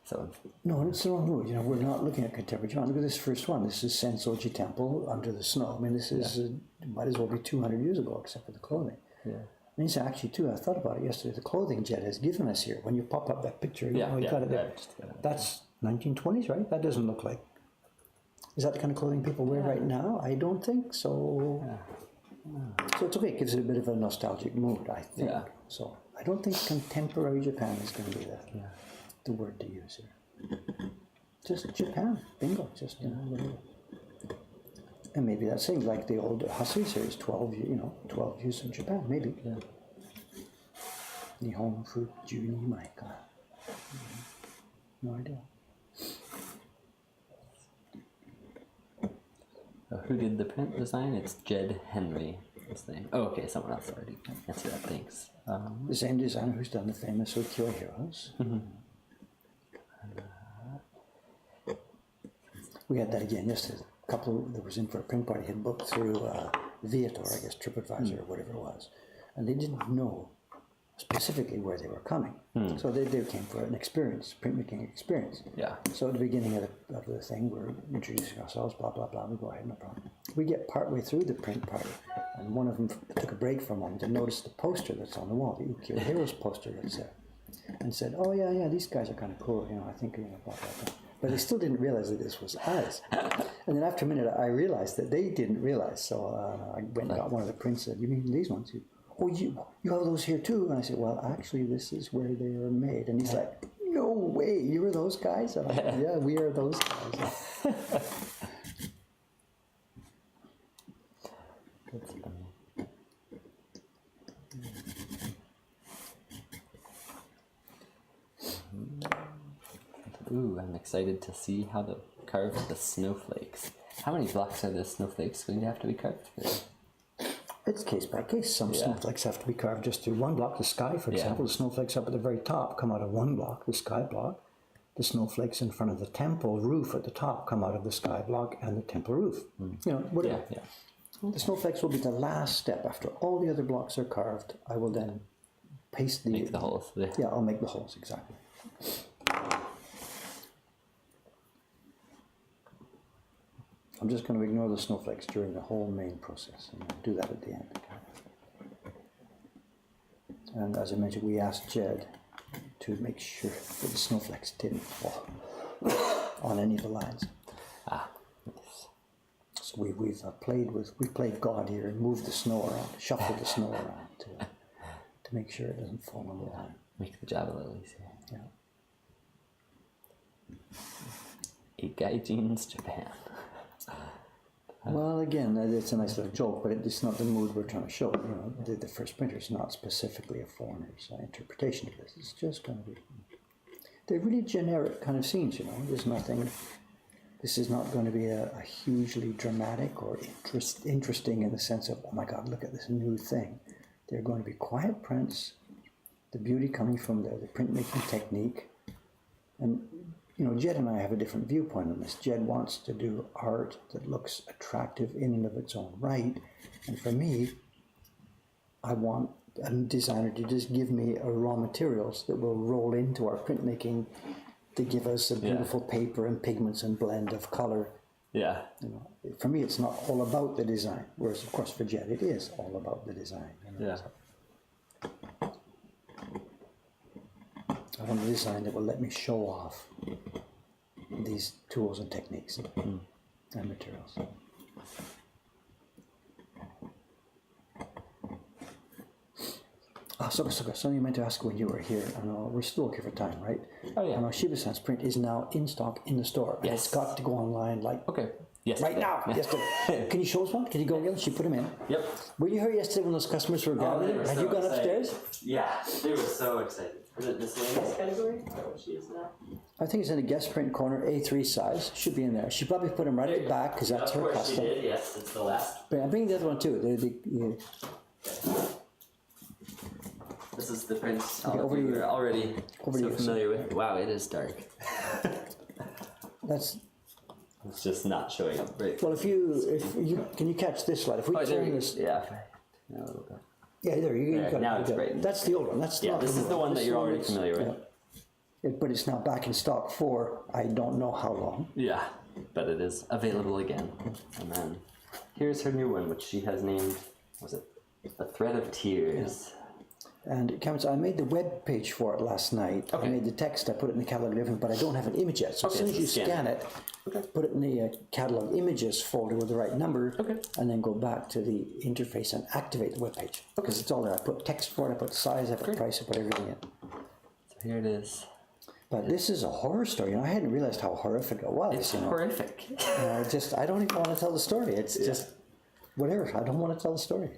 So no, and it's the wrong word. You know, we're not looking at contemporary Japan. Look at this first one. This is Sensoji Temple under the snow. I mean, this is might as well be 200 years ago, except for the clothing. Yeah. And it's actually too. I thought about it yesterday. The clothing Jed has given us here. When you pop up that picture, you know, you got it there. That's 1920s, right? That doesn't look like. Is that the kind of clothing people wear right now? I don't think so. So it's okay. It gives it a bit of a nostalgic mood, I think. Yeah. So I don't think contemporary Japan is going to be the word to use here. Just Japan, bingo. Just you know, whatever. And maybe that's things like the old Hasui series, 12 views of Japan, maybe. Yeah. Nihon Fu Juni Maika. No idea. Who did the print design? It's Jed Henry. His name. Oh, okay, someone else already answered that. Thanks. The same designer who's done the famous Ukiyo Heroes. We had that again yesterday. A couple that was in for a print party had booked through Viator, I guess, TripAdvisor or whatever it was. And they didn't know specifically where they were coming. So they came for an experience, printmaking experience. Yeah. So at the beginning of the thing, we're introducing ourselves, blah, blah, blah. We go ahead, no problem. We get partway through the print party, and one of them took a break for a moment and noticed the poster that's on the wall, the Ukiyo Heroes poster that's there, and said, oh, yeah, these guys are kind of cool, you know, I think, you know, blah, blah, blah. But they still didn't realize that this was us. And then after a minute, I realized that they didn't realize. So I went and got one of the prints and said, you mean these ones? Oh, you have those here too? And I said, well, actually, this is where they are made. And he's like, no way, you were those guys? And I'm like, yeah, we are those guys. That's funny. Ooh, I'm excited to see how to carve the snowflakes. How many blocks are the snowflakes going to have to be carved for? It's case by case. Some snowflakes have to be carved just through one block. The sky, for example, the snowflakes up at the very top come out of one block, the sky block. The snowflakes in front of the temple roof at the top come out of the sky block and the temple roof. You know, whatever. The snowflakes will be the last step. After all the other blocks are carved, I will then paste Make the holes. Yeah, I'll make the holes, exactly. I'm just going to ignore the snowflakes during the whole main process, and I'll do that at the end. And as I mentioned, we asked Jed to make sure that the snowflakes didn't fall on any of the lines. Yes. So we've played God here and moved the snow around, shuffled the snow around to make sure it doesn't fall on the line. Make the job a little easier. Yeah. Ikai Jeans, Japan. Well, again, it's a nice little joke, but it's not the mood we're trying to show. You know, the first printer is not specifically a foreigner's interpretation of this. It's just going to be... They're really generic kind of scenes, you know. There's nothing... This is not going to be a hugely dramatic or interesting in the sense of, oh my God, look at this new thing. They're going to be quiet prints, the beauty coming from the printmaking technique. And, you know, Jed and I have a different viewpoint on this. Jed wants to do art that looks attractive in and of its own right. And for me, I want a designer to just give me raw materials that will roll into our printmaking to give us a beautiful paper and pigments and blend of color Yeah. You know, for me, it's not all about the design. Whereas, of course, for Jed, it is all about the design. You know, Yeah. so. I want a design that will let me show off these tools and techniques and materials. Something you meant to ask when you were here. I know we're still okay for time, right? Oh, yeah. I know Shiba-san's print is now in stock in the store. And Yes. it's got to go online like Okay. Yes. right now. Yesterday. Can you show us one? Can you go again? She put them in. Yep. Were you here yesterday when those customers were gathering? Have you gone upstairs? Yeah, they were so excited. Is it miscellaneous category? Is that what she is now? I think it's in the guest print corner, A3 size. Should be in there. She probably put them right at the back because that's of her course she custom. did, yes, it's the last. But I'm bringing the other one too. This is the print over to you. we're already Over to so you. familiar with. Wow, it is dark. That's It's just not showing up right. well. If you can you catch this light? If we Oh, there turn you this, yeah. A little bit. yeah, there you There, got now it. it's bright. That's the old one. That's Yeah, not this the is new the one that This you're is already that's- familiar with. But it's now back in stock for I don't know how long. Yeah, but it is available again. And then here's her new one, which she has named, was it A Thread of Tears? And Cameron, I made the web page for it last night. Okay. I made the text. I put it in the catalog and everything, but I don't have an image yet. So as Okay, soon as so you scan scan it, put it in the catalog images folder with the right number, Okay. and then go back to the interface and activate the web page because it's all there. I put text for it. I put size. I put price. I put everything in. So here it is. But this is a horror story. You know, I hadn't realized how horrific it was. It's you know. horrific. I don't even want to tell the story. It's just whatever. I don't want to tell the story.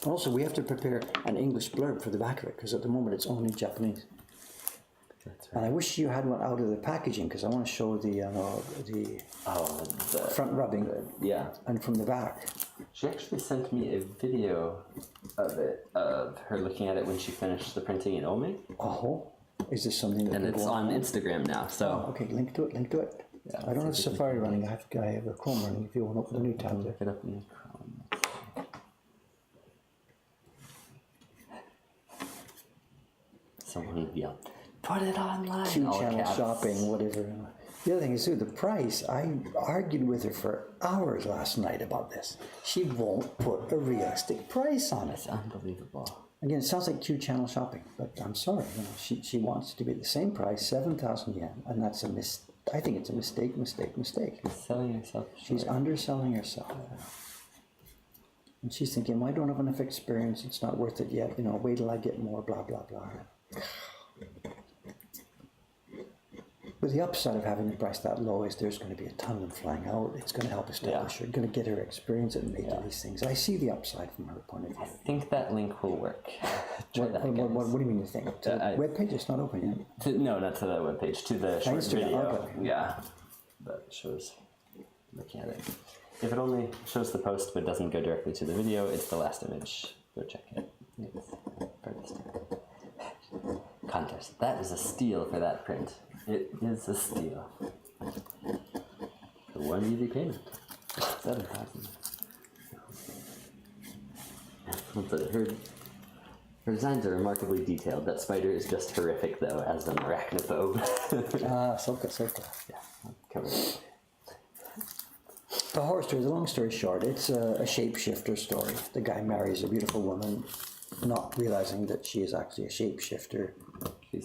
Also, we have to prepare an English blurb for the back of it because at the moment it's only Japanese. That's And I wish you had one out of the packaging because I want to show the Oh, front rubbing yeah. and from the back. She actually sent me a video of it, of her looking at it when she finished the printing in Ome. Oh, is this something that And can it's go on Instagram now, so. Okay, link to it. Yeah, I don't have Safari running. I have a Chrome running. If you want to open the new tab there. Look it up in Chrome. Someone would yell, put it online! Two all channel caps. shopping, whatever. The other thing is too, the price. I argued with her for hours last night about this. She won't put a realistic price on it. It's unbelievable. Again, it sounds like two channel shopping, but I'm sorry. You know, she wants it to be the same price, 7,000 yen, and that's a I think it's a mistake. Selling yourself She's short. underselling herself. And she's thinking, well, I don't have enough experience. It's not worth it yet. You know, wait till I get more, blah, blah, blah. But the upside of having the price that low is there's going to be a ton of them flying out. It's going to help establish her, going to get her experience at making these things. I see the upside from her point of view. I think that link will work. Try that, guys. What do you mean you think? To the webpage? It's not open yet. No, not to the webpage, to the short Instagram, video. okay. Yeah, that shows, looking at it. If it only shows the post but doesn't go directly to the video, it's the last image. Go check it. It's furthest. Contest. That is a steal for that print. It is a steal. The 1 easy payment. 7,000. But her designs are remarkably detailed. That spider is just horrific, though, as an arachnophobe. Soka. Yeah, I'll cover it. The horror story, the long story short, it's a shapeshifter story. The guy marries a beautiful woman, not realizing that she is actually a shapeshifter.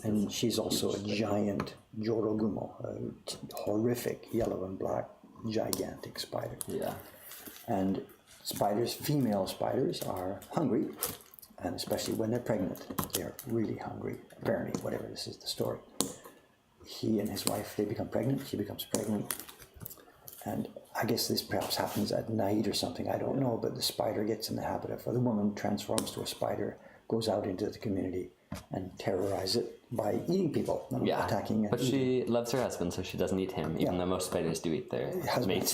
And she's also a giant Jorogumo, a horrific yellow and black, gigantic spider. Yeah. And spiders, female spiders, are hungry, and especially when they're pregnant, they're really hungry. Apparently, whatever, this is the story. He and his wife, they become pregnant, she becomes pregnant, and I guess this perhaps happens at night or something, I don't know, but the spider gets in the habit of, or the woman transforms to a spider, goes out into the community and terrorize it by eating people, attacking. But she loves her husband, so she doesn't eat him, even though most spiders do eat their mates.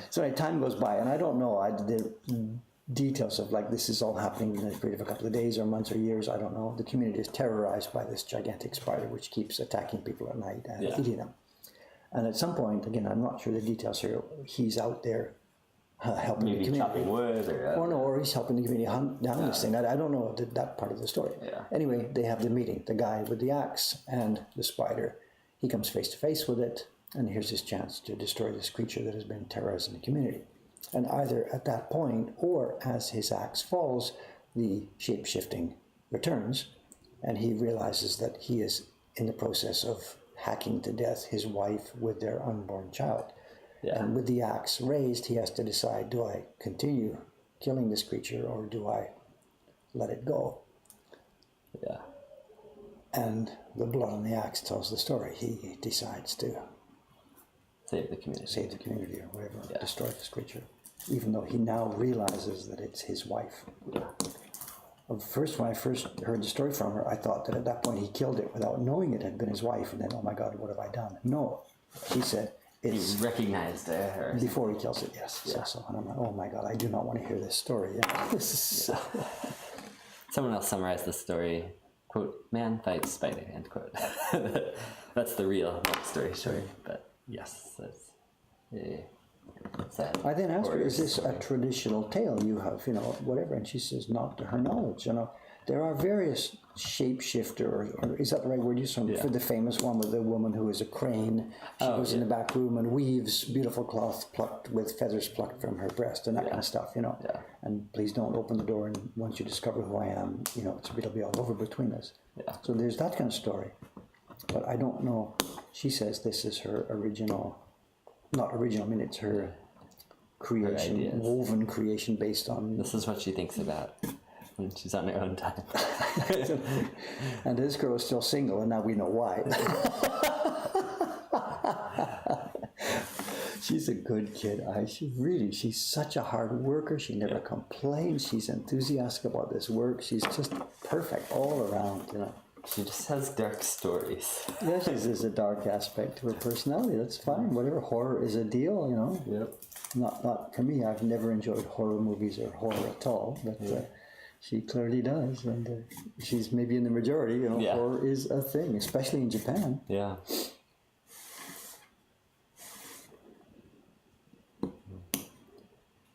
So anyway, time goes by, and I don't know the details of this is all happening in a period of a couple of days or months or years, I don't know. The community is terrorized by this gigantic spider which keeps attacking people at night and eating them. And at some point, again, I'm not sure the details here, he's out there helping the community. Chopping wood Or he's helping the community hunt down this thing. I don't know that part of the story. Yeah. Anyway, they have the meeting. The guy with the axe and the spider. He comes face to face with it. And here's his chance to destroy this creature that has been terrorizing the community. And either at that point or as his axe falls, the shape-shifting returns, and he realizes that he is in the process of hacking to death his wife with their unborn child. Yeah. And with the axe raised, he has to decide, do I continue killing this creature or do I let it go? Yeah. And the blood on the axe tells the story. He decides to Save the community. save the community or whatever, destroy this creature, even though he now realizes that it's his wife. Yeah. First, when I first heard the story from her, I thought that at that point he killed it without knowing it had been his wife, and then, oh my God, what have I done? No, she said it's He recognized her. before he kills it. Yes. Yeah. So, and I'm like, oh my God, I do not want to hear this story. Yeah. This is Someone else summarized the story, quote, "Man fights spider," end quote. That's the real story, sure. But yes, that's sad. I then asked her, Horror is this a story. traditional tale you have, whatever? And she says, not to her knowledge. There are various shapeshifter, or is that the right word you use? For the famous one with the woman who is a crane. She goes in the back room and weaves beautiful cloth plucked with feathers plucked from her breast and that kind of stuff, Yeah. And please don't open the door, and once you discover who I am, it'll be all over between us. Yeah. So there's that kind of story. But I don't know. She says this is her original, not original, I mean it's her creation, ideas. woven creation based on. This is what she thinks about when she's on her own time. And this girl is still single, and now we know why. She's a good kid. She's such a hard worker. She never complains. She's enthusiastic about this work. She's just perfect all around, She just has dark stories. Yeah, there's a dark aspect to her personality. That's fine. Whatever, horror is a deal, Yep. Not for me. I've never enjoyed horror movies or horror at all, but she clearly does, and she's maybe in the majority. Horror is a thing, especially in Japan. Yeah.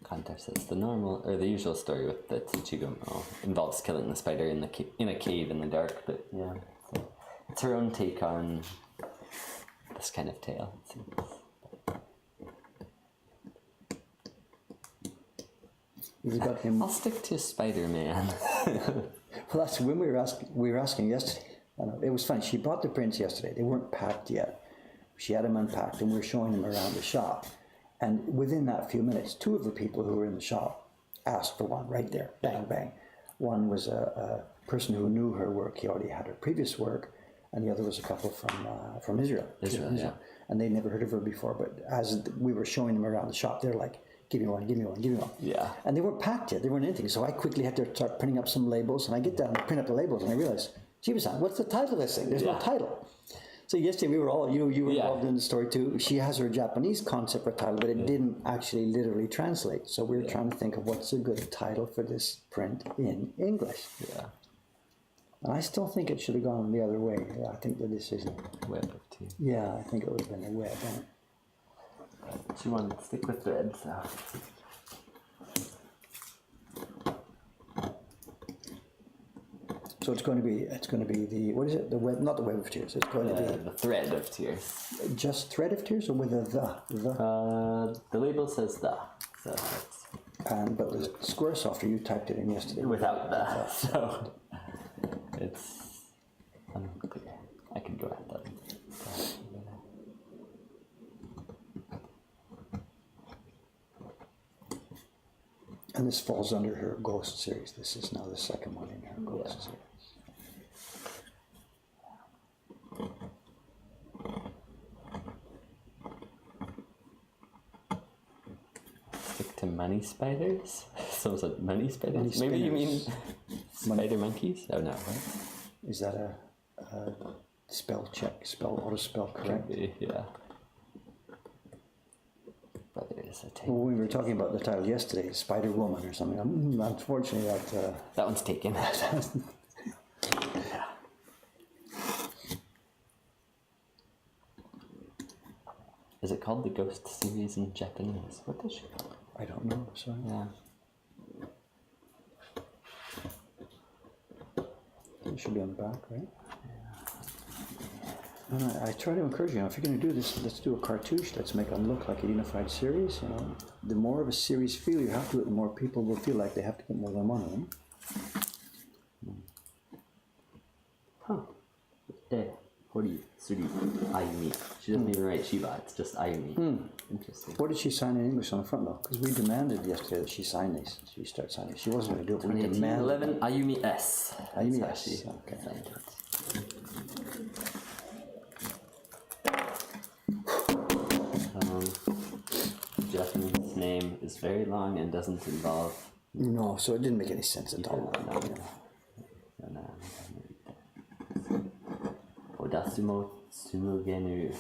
Context says the usual story with the Tsuchigumo involves killing the spider in a cave in the dark, but yeah, so it's her own take on this kind of tale. It seems. We've got him. I'll stick to Spider-Man. Well, that's when we were asking yesterday. It was funny. She bought the prints yesterday. They weren't packed yet. She had them unpacked, and we were showing them around the shop. And within that few minutes, two of the people who were in the shop asked for one right there. Bang, bang. One was a person who knew her work. He already had her previous work. And the other was a couple from Israel. Yeah. And they'd never heard of her before. But as we were showing them around the shop, they're like, give me one, give me one, give me one. Yeah. And they weren't packed yet. They weren't anything. So I quickly had to start printing up some labels. And I get down and print up the labels. And I realize, Jiba-san, what's the title of this thing? There's no title. So yesterday we were all, you were involved in the story too. She has her Japanese concept for title, but it didn't actually literally translate. So we were trying to think of what's a good title for this print in English. Yeah. And I still think it should have gone the other way. I think the decision. Web of Tears. Yeah, I think it would have been a web. She wanted to stick with thread, so. So it's going to be the, what is it? The web, not the web of tears. It's going to The thread of tears. be just thread of tears, or with a the. The label says the, so that's But the Square Softer, you typed it in yesterday. without the, so it's unclear. I can go at that. And this falls under her Ghost series. This is now the second one in her Ghost series. Stick to money spiders? Someone said money spiders? Money Maybe you mean Money- spider monkeys? Oh no, right? Is that a spell check? Auto spell correct? Could be, yeah. But there is a tape. Well, we were talking about the title yesterday, Spider Woman or something. Unfortunately, That one's taken. Is it called the Ghost series in Japanese? What does she call it? I don't know. Sorry. Yeah. It should be on the back, right? I try to encourage you, if you're going to do this, let's do a cartouche. Let's make them look like a unified series. The more of a series feel you have to it, the more people will feel like they have to get more than one of them. Huh. Hori, Suri, Ayumi. She doesn't even write Shiba, it's just Ayumi. Interesting. What did she sign in English on the front though? Because we demanded yesterday that she sign these. She start signing. She wasn't going to do it. We demanded. 11, Ayumi S. Ayumi That's how S. she Okay. signed it. Japanese name is very long and doesn't involve. No, so it didn't make any sense at all. Odasumo tsumugenu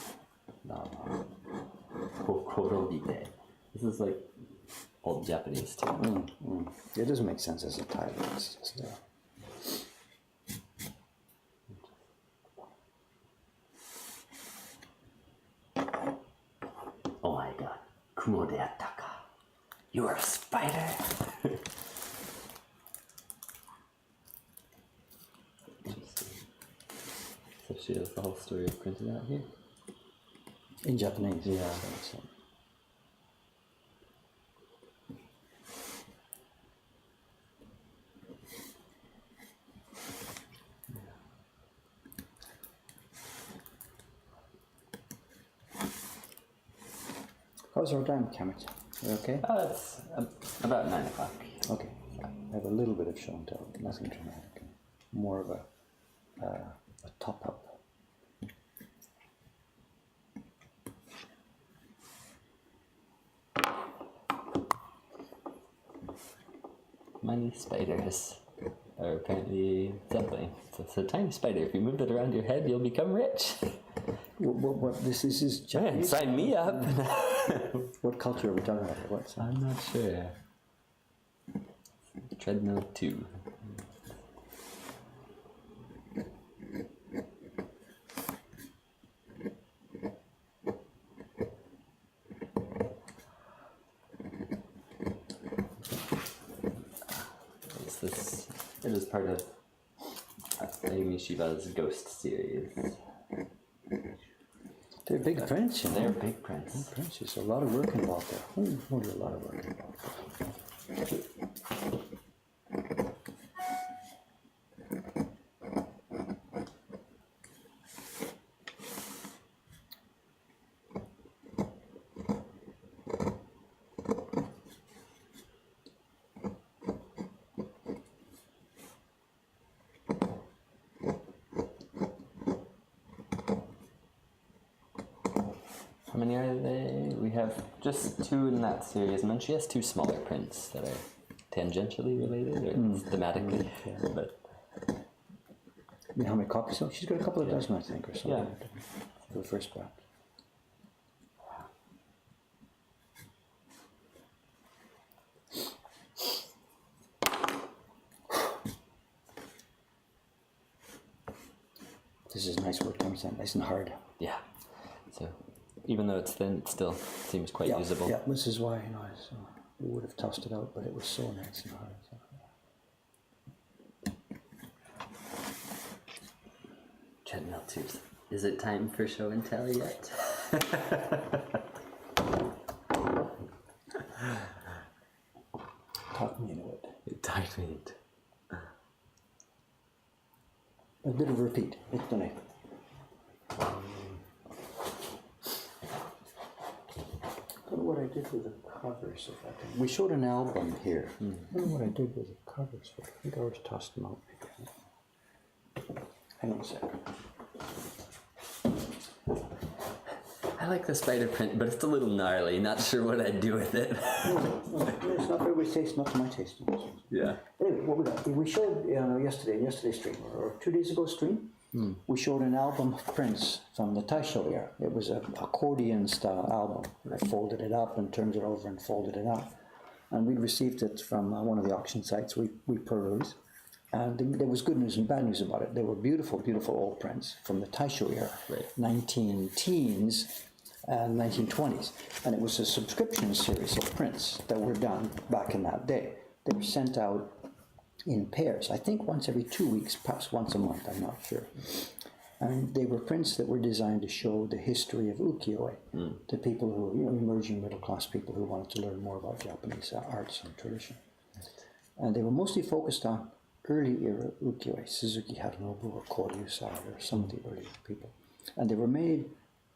kokorobite. This is like old Japanese too. It doesn't make sense as a title. It's just, Oh my god. Kumo de attaka. You are a spider. So she has the whole story printed out here. in Japanese. Yeah. So. How's our time, Cameron? You okay? It's about 9 o'clock. Okay. I have a little bit of show and tell, nothing dramatic. More of a top up. Many spiders are apparently something. So it's a tiny spider. If you move it around your head, you'll become rich. What this is Man, Japanese? sign me up. What culture are we talking about? What's I'm not sure. Treadmill 2. It is part of Ayumi Shiba's Ghost series. They're big prints, you know. They're big prints. Big prints. There's a lot of work involved there. Only a lot of work involved. How many are they? We have just 2 in that series, and then she has 2 smaller prints that are tangentially related or thematically. Okay. But You know how many copies? So she's got a couple of dozen, I think, or something. Yeah. For the first batch. This is nice work, nice and hard. yeah, so even though it's thin, it still seems quite usable. Yeah, this is why, we would have tossed it out, but it was so nice and hard. So. Treadmill 2. Is it time for show and tell yet? Talk me into it. Talk me into A bit of repeat. It's done. I don't know what I did with the covers. We showed an album here. I don't know what I did with the covers. I think I already tossed them out. Hang on a second. I like the spider print, but it's a little gnarly. Not sure what I'd do with it. No, it's not for everybody's taste, not to my taste. Yeah. Anyway, what we got? We showed yesterday's stream, or 2 days ago stream, we showed an album of prints from the Taisho era. It was an accordion style album. I folded it up and turned it over and folded it up. And we received it from one of the auction sites we perused. And there was good news and bad news about it. They were beautiful, beautiful old prints from the Taisho era, Right. 19-teens and 1920s. And it was a subscription series of prints that were done back in that day. They were sent out in pairs, I think once every 2 weeks, perhaps once a month, I'm not sure. And they were prints that were designed to show the history of ukiyo-e to people who, emerging middle class people who wanted to learn more about Japanese arts and tradition. And they were mostly focused on early era ukiyo-e, Suzuki Harunobu or Koryusai or some of the early people. And they were made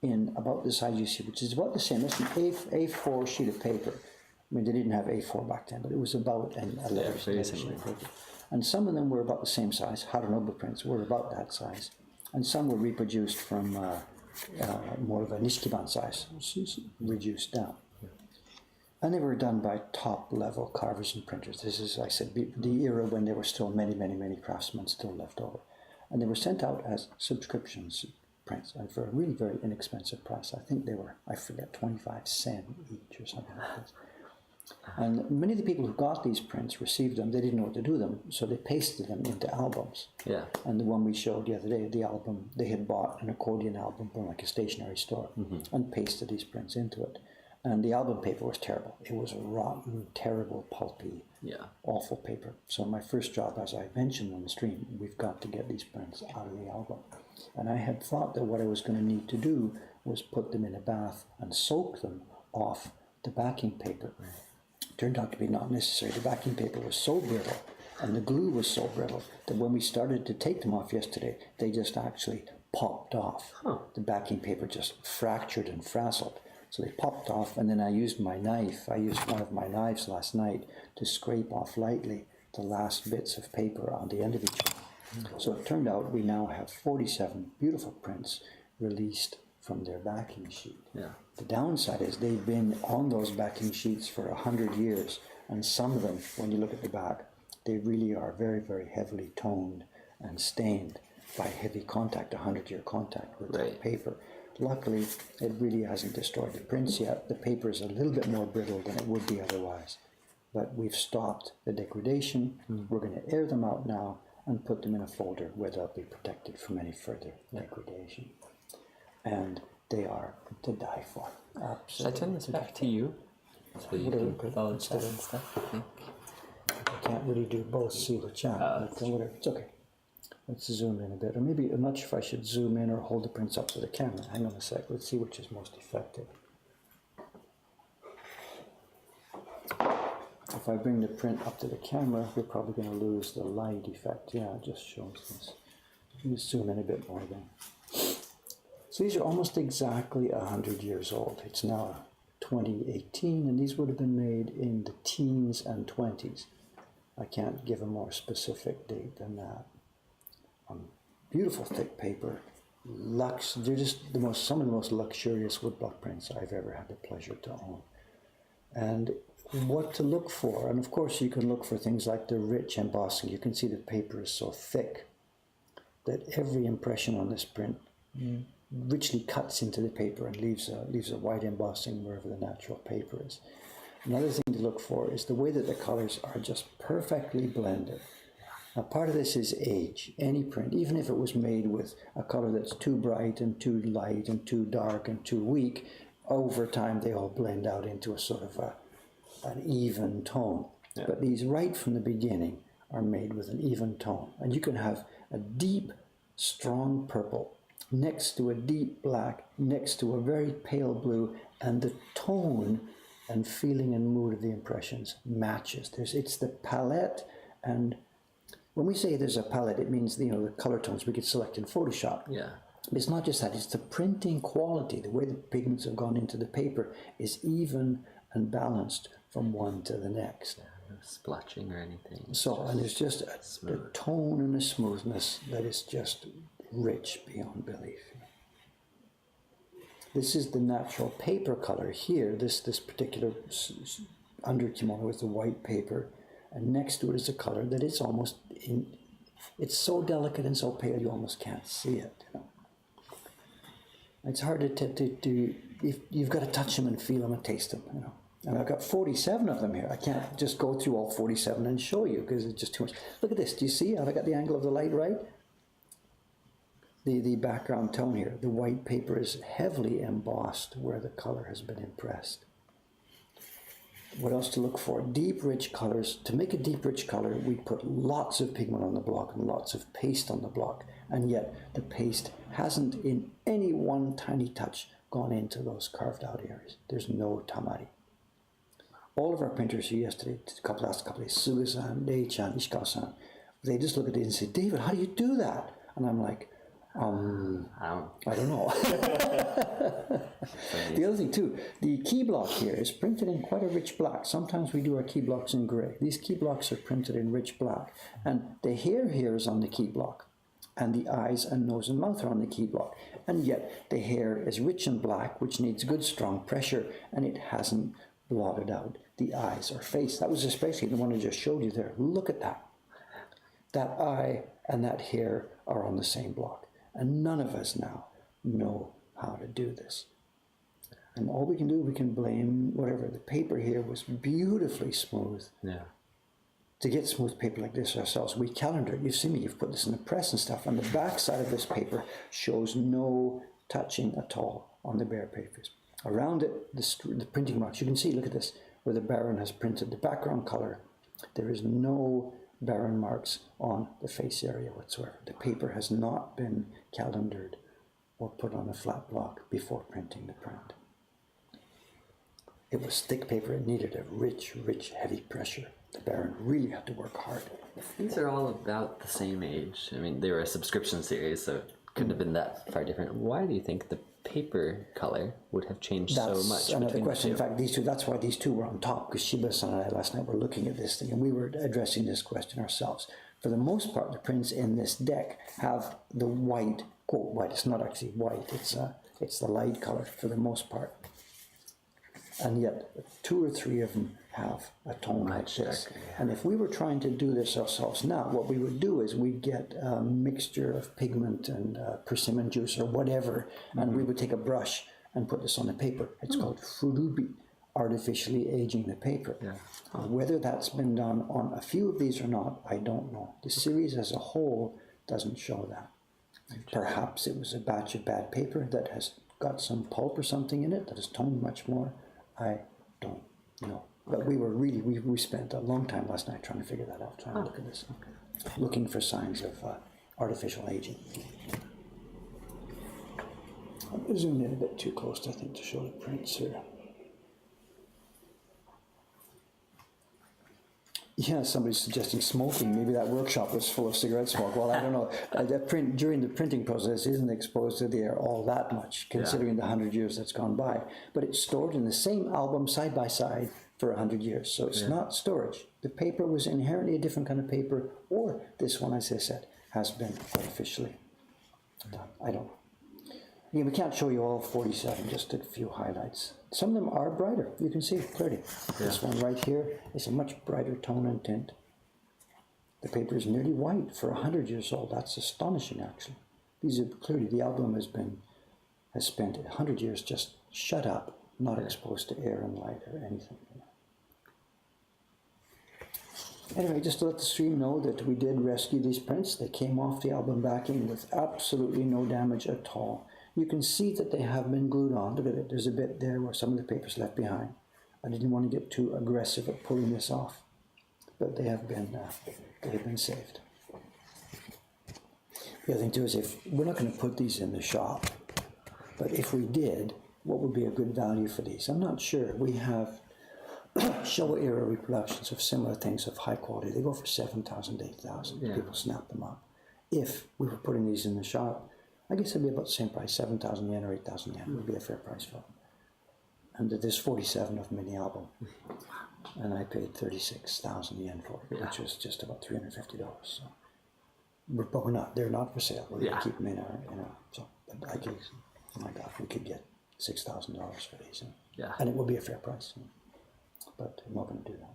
in about the size you see, which is about the same. It's an A4 sheet of paper. I mean, they didn't have A4 back then, but it was about a letter sheet of paper. And some of them were about the same size. Harunobu prints were about that size. And some were reproduced from more of a Nishikiban size, reduced down. And they were done by top-level carvers and printers. This is, I said, the era when there were still many, many, many craftsmen still left over. And they were sent out as subscriptions prints, and for a really very inexpensive price. I think they were, I forget, 25 cents each or something like this. And many of the people who got these prints received them. They didn't know what to do with them, so they pasted them into albums. Yeah. And the one we showed the other day, the album, they had bought an accordion album from like a stationery store and pasted these prints into it. And the album paper was terrible. It was rotten, terrible, pulpy, awful paper. So my first job, as I mentioned on the stream, we've got to get these prints out of the album. And I had thought that what I was going to need to do was put them in a bath and soak them off the backing paper. Turned out to be not necessary. The backing paper was so brittle and the glue was so brittle that when we started to take them off yesterday, they just actually popped off. The backing paper just fractured and frazzled. So they popped off, and then I used my knife. I used one of my knives last night to scrape off lightly the last bits of paper on the end of each one. So it turned out we now have 47 beautiful prints released from their backing sheet. The downside is they've been on those backing sheets for 100 years, and some of them, when you look at the back, they really are very, very heavily toned and stained by heavy contact, 100-year contact with the paper. Luckily, it really hasn't destroyed the prints yet. The paper is a little bit more brittle than it would be otherwise. But we've stopped the degradation. We're going to air them out now and put them in a folder where they'll be protected from any further degradation. And they are to die for. Absolutely. Should I turn this back to you? So you can acknowledge that and stuff, I think. I can't really do both, see the chat, but whatever. It's okay. Let's zoom in a bit. Or maybe, I'm not sure if I should zoom in or hold the prints up to the camera. Hang on a sec. Let's see which is most effective. If I bring the print up to the camera, we're probably going to lose the light effect. Yeah, it just shows this. Let me zoom in a bit more then. So these are almost exactly 100 years old. It's now 2018, and these would have been made in the teens and 20s. I can't give a more specific date than that. Beautiful thick paper, they're just some of the most luxurious woodblock prints I've ever had the pleasure to own. And what to look for, and of course you can look for things like the rich embossing. You can see the paper is so thick that every impression on this print richly cuts into the paper and leaves a white embossing wherever the natural paper is. Another thing to look for is the way that the colors are just perfectly blended. Now, part of this is age. Any print, even if it was made with a color that's too bright and too light and too dark and too weak, over time they all blend out into a sort of an even tone. But these right from the beginning are made with an even tone. And you can have a deep, strong purple next to a deep black, next to a very pale blue, and the tone and feeling and mood of the impressions matches. It's the palette, and when we say there's a palette, it means the color tones we could select in Photoshop. It's not just that, it's the printing quality, the way the pigments have gone into the paper is even and balanced from one to the next. No splotching or anything. So, and there's just a tone and a smoothness that is just rich beyond belief. This is the natural paper color here. This particular under kimono is the white paper, and next to it is a color that is almost it's so delicate and so pale you almost can't see it. It's hard to you've got to touch them and feel them and taste them. And I've got 47 of them here. I can't just go through all 47 and show you because it's just too much. Look at this. Do you see? Have I got the angle of the light right? The background tone here. The white paper is heavily embossed where the color has been impressed. What else to look for? Deep, rich colors. To make a deep, rich color, we put lots of pigment on the block and lots of paste on the block. and yet the paste hasn't in any one tiny touch gone into those carved out areas. There's no tamari. All of our printers here yesterday, last couple of days, Suga-san, Dei-chan, Ishikawa-san, they just look at it and say, David, how do you do that? And I'm like, I don't know. The other thing too, the key block here is printed in quite a rich black. Sometimes we do our key blocks in gray. These key blocks are printed in rich black. And the hair here is on the key block. And the eyes and nose and mouth are on the key block. And yet the hair is rich and black, which needs good strong pressure, and it hasn't blotted out the eyes or face. That was especially the one I just showed you there. Look at that. That eye and that hair are on the same block. And none of us now know how to do this. And all we can do, we can blame whatever. The paper here was beautifully smooth. Yeah. To get smooth paper like this ourselves, we calendar it. You've seen me, you've put this in the press and stuff. And the back side of this paper shows no touching at all on the bare papers. Around it, the printing marks, you can see, look at this, where the Baron has printed the background color. There is no Baron marks on the face area whatsoever. The paper has not been calendared or put on a flat block before printing the print. It was thick paper. It needed a rich, heavy pressure. The Baron really had to work hard. These are all about the same age. I mean, they were a subscription series, so it couldn't have been that far different. Why do you think the paper color would have changed so much? That's another question. In fact, these two, that's why these two were on top, because Shiba-san and I last night were looking at this thing, and we were addressing this question ourselves. For the most part, the prints in this deck have the white, quote white, it's not actually white, it's the light color for the most part. And yet, 2 or 3 of them have a tone like this. Darker, yeah. And if we were trying to do this ourselves now, what we would do is we'd get a mixture of pigment and persimmon juice or whatever, and we would take a brush and put this on the paper. It's called furubi, artificially aging the paper. Yeah. Whether that's been done on a few of these or not, I don't know. The series as a whole doesn't show that. Perhaps it was a batch of bad paper that has got some pulp or something in it that is toned much more. I don't know. But we spent a long time last night trying to figure that out, trying to look at this, looking for signs of artificial aging. I'm zooming in a bit too close, I think, to show the prints here. Yeah, somebody's suggesting smoking. Maybe that workshop was full of cigarette smoke. Well, I don't know. During the printing process isn't exposed to the air all that much, considering the 100 years that's gone by. But it's stored in the same album side by side for 100 years. So it's not storage. The paper was inherently a different kind of paper, or this one, as I said, has been artificially done. I don't know. Again, we can't show you all 47, just a few highlights. Some of them are brighter. You can see it clearly. This one right here is a much brighter tone and tint. The paper is nearly white for 100 years old. That's astonishing, actually. These are clearly, the album has spent 100 years just shut up, not exposed to air and light or anything. Anyway, just to let the stream know that we did rescue these prints. They came off the album backing with absolutely no damage at all. You can see that they have been glued on. Look at it. There's a bit there where some of the paper's left behind. I didn't want to get too aggressive at pulling this off, but they have been saved. The other thing too is, if we're not going to put these in the shop, but if we did, what would be a good value for these? I'm not sure. We have Showa era reproductions of similar things of high quality. They go for 7,000, 8,000. People snap them up. If we were putting these in the shop, I guess it'd be about the same price, 7,000 yen or 8,000 yen would be a fair price for them. And there's 47 of them in the album. And I paid 36,000 yen for it, which was just about $350. So. But they're not for sale. We're going to keep them in our, so, but I could, oh my God, we could get $6,000 for these. And it would be a fair price. But I'm not going to do that.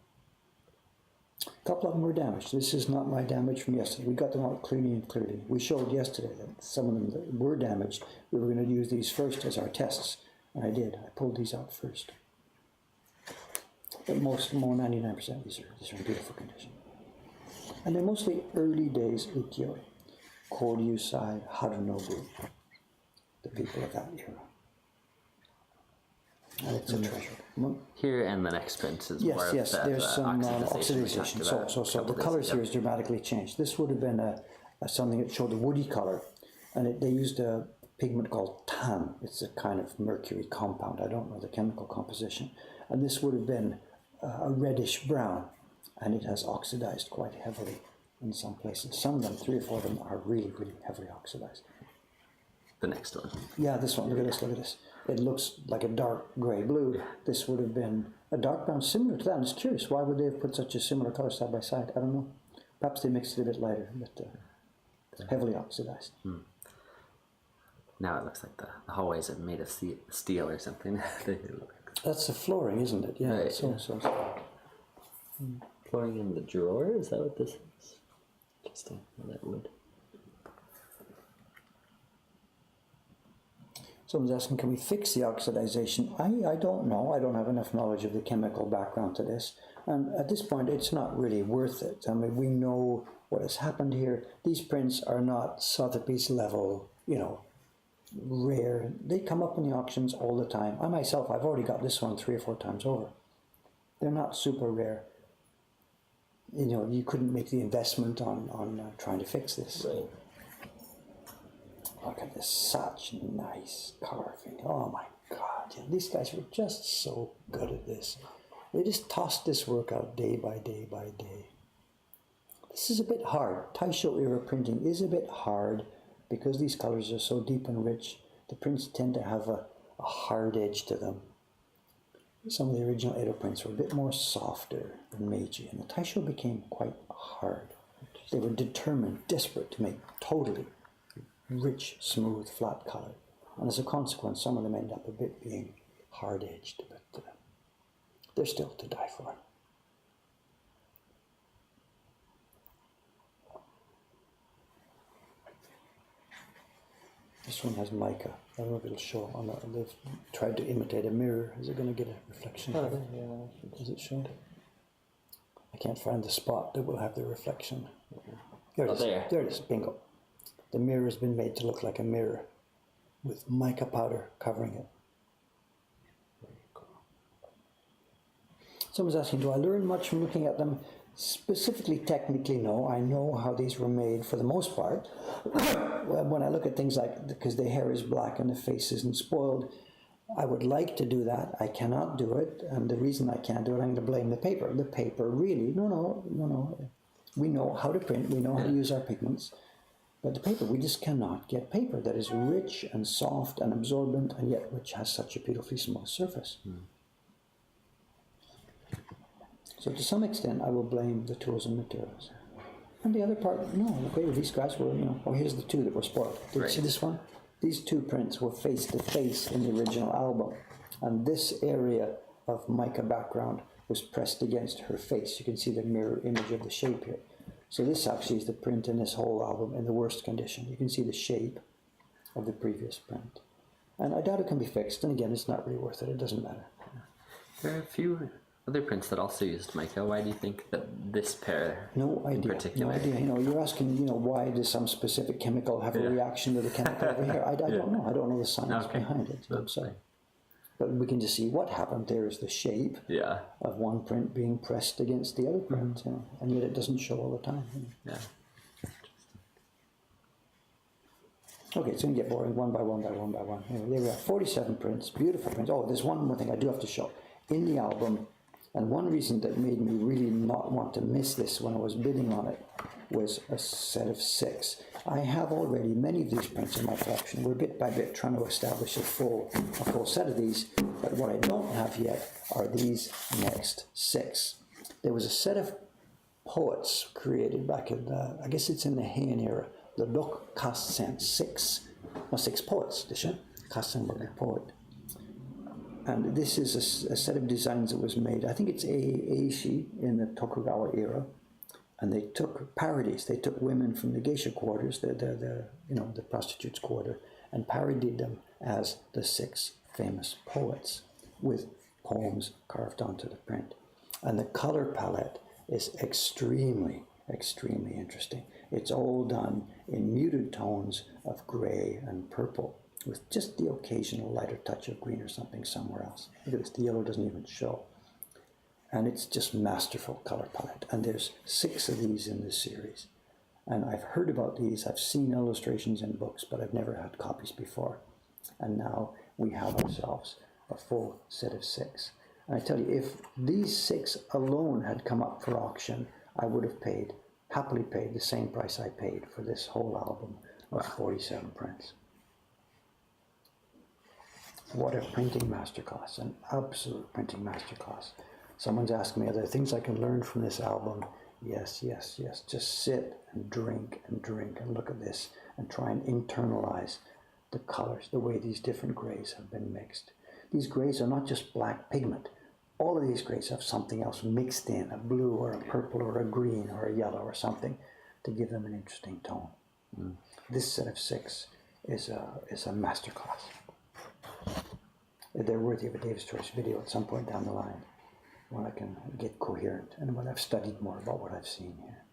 A couple of them were damaged. This is not my damage from yesterday. We got them out clearly. We showed yesterday that some of them that were damaged, we were going to use these first as our tests. And I did. I pulled these out first. But more 99% these are in beautiful condition. And they're mostly early days ukiyo-e. Koryusai, Harunobu. The people of that era. And it's a treasure. Here and the next print is more yes, of that, there's some oxidization. So the colors here is dramatically changed. This would have been a something that showed a woody color, and they used a pigment called tan. It's a kind of mercury compound. I don't know the chemical composition, and this would have been a reddish brown, and it has oxidized quite heavily in some places. Some of them, 3 or 4 of them, are really, really heavily oxidized. The next one. Yeah, this one, look at this, look at this. It looks like a dark grey blue. This would have been a dark brown similar to that. I'm just curious, why would they have put such a similar color side by side? I don't know. Perhaps they mixed it a bit lighter, but it's heavily oxidized. Now it looks like the hallways are made of steel or something. They look like That's the flooring, isn't it? Yeah, right, so. flooring in the drawer, is that what this is? Interesting, that wood. Someone's asking, can we fix the oxidization? I don't know. I don't have enough knowledge of the chemical background to this. And at this point, it's not really worth it. I mean, we know what has happened here. These prints are not Sotheby's level, rare. They come up in the auctions all the time. I myself, I've already got this one 3 or 4 times over. They're not super rare. You couldn't make the investment on trying to fix this. Right. Look at this, such nice carving. Oh my God, these guys were just so good at this. They just tossed this work out day by day by day. This is a bit hard. Taisho era printing is a bit hard because these colors are so deep and rich. The prints tend to have a hard edge to them. Some of the original Edo prints were a bit more softer than Meiji, and the Taisho became quite hard. They were determined, desperate to make totally rich, smooth, flat color. And as a consequence, some of them end up a bit being hard-edged, but they're still to die for. This one has mica. I don't know if it'll show on that. They've tried to imitate a mirror. Is it going to get a reflection? Oh, yeah. Does it show? I can't find the spot that will have the reflection. There it is. There it is. Bingo. The mirror has been made to look like a mirror with mica powder covering it. Someone's asking, do I learn much from looking at them? Specifically, technically, no. I know how these were made for the most part. When I look at things like, because the hair is black and the face isn't spoiled, I would like to do that. I cannot do it. And the reason I can't do it, I'm going to blame the paper. The paper really, no. We know how to print. We know how to use our pigments. But the paper, we just cannot get paper that is rich and soft and absorbent and yet which has such a beautifully smooth surface. So to some extent, I will blame the tools and materials. And the other part, no, okay, these guys were, here's the 2 that were spoiled. Did you see this one? These 2 prints were face to face in the original album. And this area of mica background was pressed against her face. You can see the mirror image of the shape here. So this actually is the print in this whole album in the worst condition. You can see the shape of the previous print. And I doubt it can be fixed. And again, it's not really worth it. It doesn't matter. There are a few other prints that also used mica. Why do you think that this pair in particular? No idea. You're asking, why does some specific chemical have a reaction to the chemical over here? I don't know. I don't know the science behind it. I'm sorry. But we can just see what happened. There is the shape of one print being pressed against the other print, and yet it doesn't show all the time. Yeah. Okay, it's going to get boring one by one by one by one. Anyway, there we are, 47 prints, beautiful prints. Oh, there's one more thing I do have to show. In the album, and one reason that made me really not want to miss this when I was bidding on it was a set of 6. I have already many of these prints in my collection. We're bit by bit trying to establish a full set of these, but what I don't have yet are these next 6. There was a set of poets created back in the, I guess it's in the Heian era, the Dok Kassen, 6 poets, Kassen was a poet. And this is a set of designs that was made, I think it's Eishi in the Tokugawa era. And they took parodies. They took women from the geisha quarters, the prostitutes' quarter, and parodied them as the 6 famous poets with poems carved onto the print. And the color palette is extremely, extremely interesting. It's all done in muted tones of gray and purple, with just the occasional lighter touch of green or something somewhere else. Look at this, the yellow doesn't even show. And it's just masterful color palette. And there's 6 of these in this series. And I've heard about these, I've seen illustrations in books, but I've never had copies before. And now we have ourselves a full set of 6. And I tell you, if these 6 alone had come up for auction, I would have happily paid the same price I paid for this whole album of 47 prints. What a printing masterclass, an absolute printing masterclass. Someone's asked me, are there things I can learn from this album? Yes, yes, yes. Just sit and drink and look at this and try and internalize the colors, the way these different grays have been mixed. These grays are not just black pigment. All of these grays have something else mixed in, a blue or a purple or a green or a yellow or something to give them an interesting tone. This set of 6 is a masterclass. They're worthy of a Davis Choice video at some point down the line when I can get coherent and when I've studied more about what I've seen here.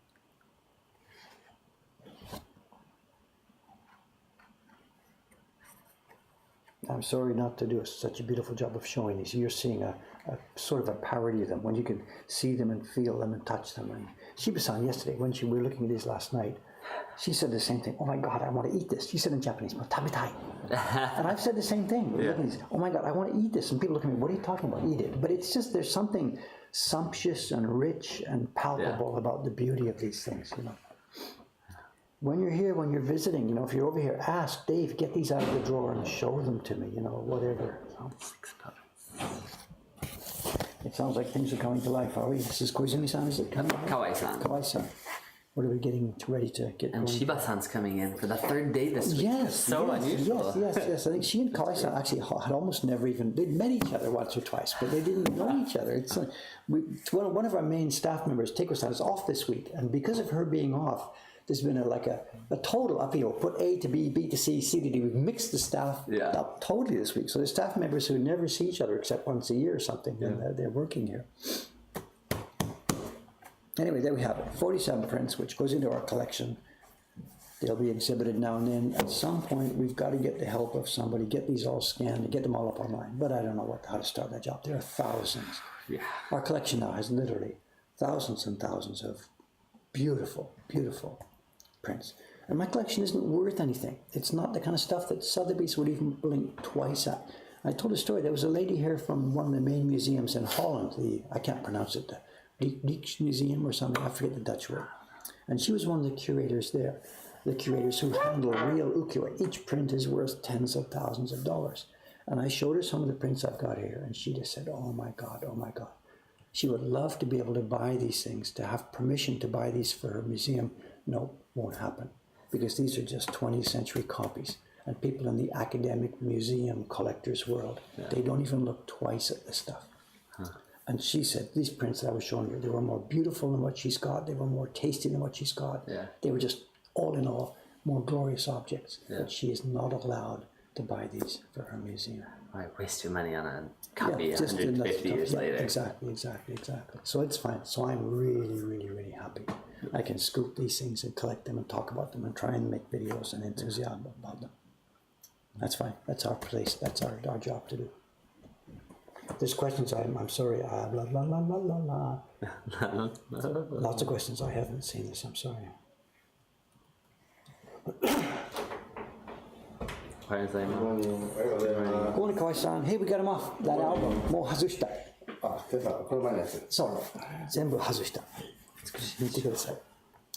I'm sorry not to do such a beautiful job of showing these. You're seeing a sort of a parody of them when you can see them and feel them and touch them. And Shiba-san yesterday, when we were looking at these last night, she said the same thing. Oh my God, I want to eat this. She said in Japanese, tabitai. And I've said the same thing. Yeah. Oh my God, I want to eat this. And people look at me, what are you talking about? Eat it. But it's just, there's something sumptuous and rich and palpable about the beauty of these things, you know. When you're here, when you're visiting, you know, if you're over here, ask Dave, get these out of the drawer and show them to me, you know, whatever. It sounds like things are coming to life, are we? This is Koizumi-san, is it coming? Kawai-san. Kawai-san. What are we getting ready to get and going? Shiba-san's coming in for the 3rd day this week. Yes, so unusual. Yes. I think she and Kawai-san actually had almost never even, they'd met each other once or twice, but they didn't know each other. It's one of our main staff members, Teiko-san, is off this week, and because of her being off, there's been a total upheaval. Put A to B, B to C, C to D. We've mixed the staff up totally this week. So there's staff members who never see each other except once a year or something, and they're working here. Anyway, there we have it. 47 prints, which goes into our collection. They'll be exhibited now and then. At some point, we've got to get the help of somebody, get these all scanned, and get them all up online. But I don't know how to start that job. There are thousands. Yeah. Our collection now has literally thousands and thousands of beautiful, beautiful prints. And my collection isn't worth anything. It's not the kind of stuff that Sotheby's would even blink twice at. I told a story. There was a lady here from one of the main museums in Holland. I can't pronounce it, the Rijksmuseum or something. I forget the Dutch word. And she was one of the curators there. The curators who handle real ukiyo. Each print is worth tens of thousands of dollars. And I showed her some of the prints I've got here, and she just said, oh my God, oh my God. She would love to be able to buy these things, to have permission to buy these for her museum. No, won't happen, because these are just 20th century copies. And people in the academic museum collectors world, they don't even look twice at this stuff. And she said, these prints that I was showing her, they were more beautiful than what she's got. They were more tasty than what she's got. Yeah. They were just, all in all, more glorious objects. Yeah. But she is not allowed to buy these for her museum. Why waste your money on a copy 150 years later? Exactly. So it's fine. So I'm really, really, really happy. I can scoop these things and collect them and talk about them and try and make videos and enthusiasm about them. That's fine. That's our place. That's our job to do. There's questions I'm sorry, blah, blah, blah, blah, blah. Lots of questions. I haven't seen this. I'm sorry. Go on, Kawai-san. Hey, we got him off. That album. もう外した。あ、先生、この前のやつ。そう。全部外した。見てください。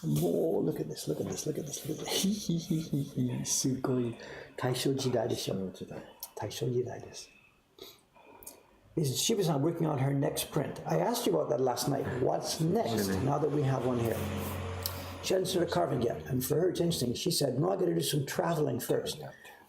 もう look at this, look at this, look at this, look at this. すごい。大正時代でしょ。大正時代です。Is Shiba-san working on her next print? I asked you about that last night. What's next, now that we have one here? She hadn't started carving yet, and for her it's interesting. She said, no, I got to do some traveling first.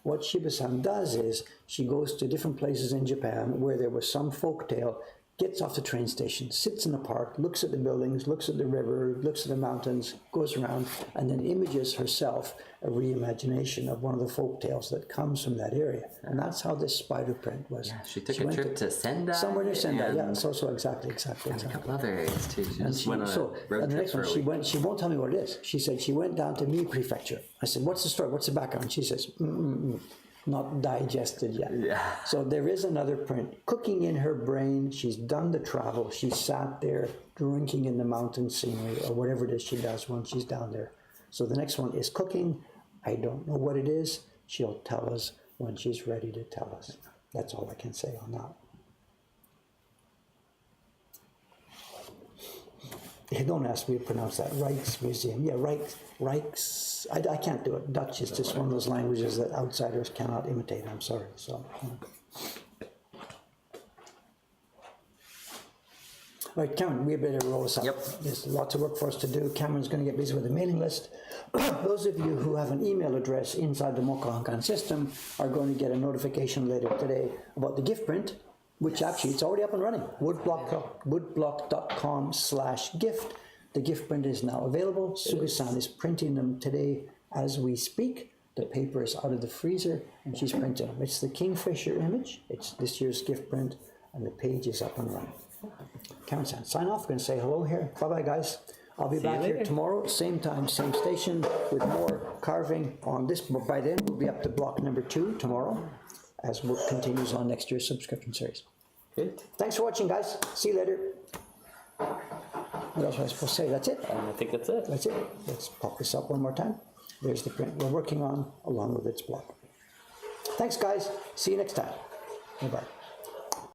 What Shiba-san does is she goes to different places in Japan where there was some folk tale, gets off the train station, sits in the park, looks at the buildings, looks at the river, looks at the mountains, goes around, and then images herself a reimagination of one of the folk tales that comes from that area. And that's how this spider print was. Yeah, she took a trip to Sendai. Somewhere near Sendai, yeah. So exactly. And a couple other areas too. She just went on a road trip for a week. She won't tell me what it is. She said she went down to Mie Prefecture. I said, what's the story? What's the background? She says, not digested yet. Yeah. So there is another print cooking in her brain. She's done the travel. She sat there drinking in the mountain scenery or whatever it is she does when she's down there. So the next one is cooking. I don't know what it is. She'll tell us when she's ready to tell us. That's all I can say on that. Don't ask me to pronounce that. Rijksmuseum. Yeah, Rijks. I can't do it. Dutch is just one of those languages that outsiders cannot imitate. I'm sorry. So. All right, Cameron, we better roll this up. Yep. There's lots of work for us to do. Cameron's going to get busy with the mailing list. Those of you who have an email address inside the Mokahankan system are going to get a notification later today about the gift print, which actually it's already up and running. woodblock.com/gift. The gift print is now available. Sugu-san is printing them today as we speak. The paper is out of the freezer and she's printing them. It's the Kingfisher image. It's this year's gift print and the page is up and running. Cameron-san, sign off. We're going to say hello here. Bye-bye, guys. I'll be back here tomorrow, same time, same station, with more carving on this. By then, we'll be up to block number 2 tomorrow, as work continues on next year's subscription series. Good. Thanks for watching, guys. See you later. What else was I supposed to say? That's it? I think that's it. That's it. Let's pop this up one more time. There's the print we're working on, along with its block. Thanks, guys. See you next time. Bye-bye.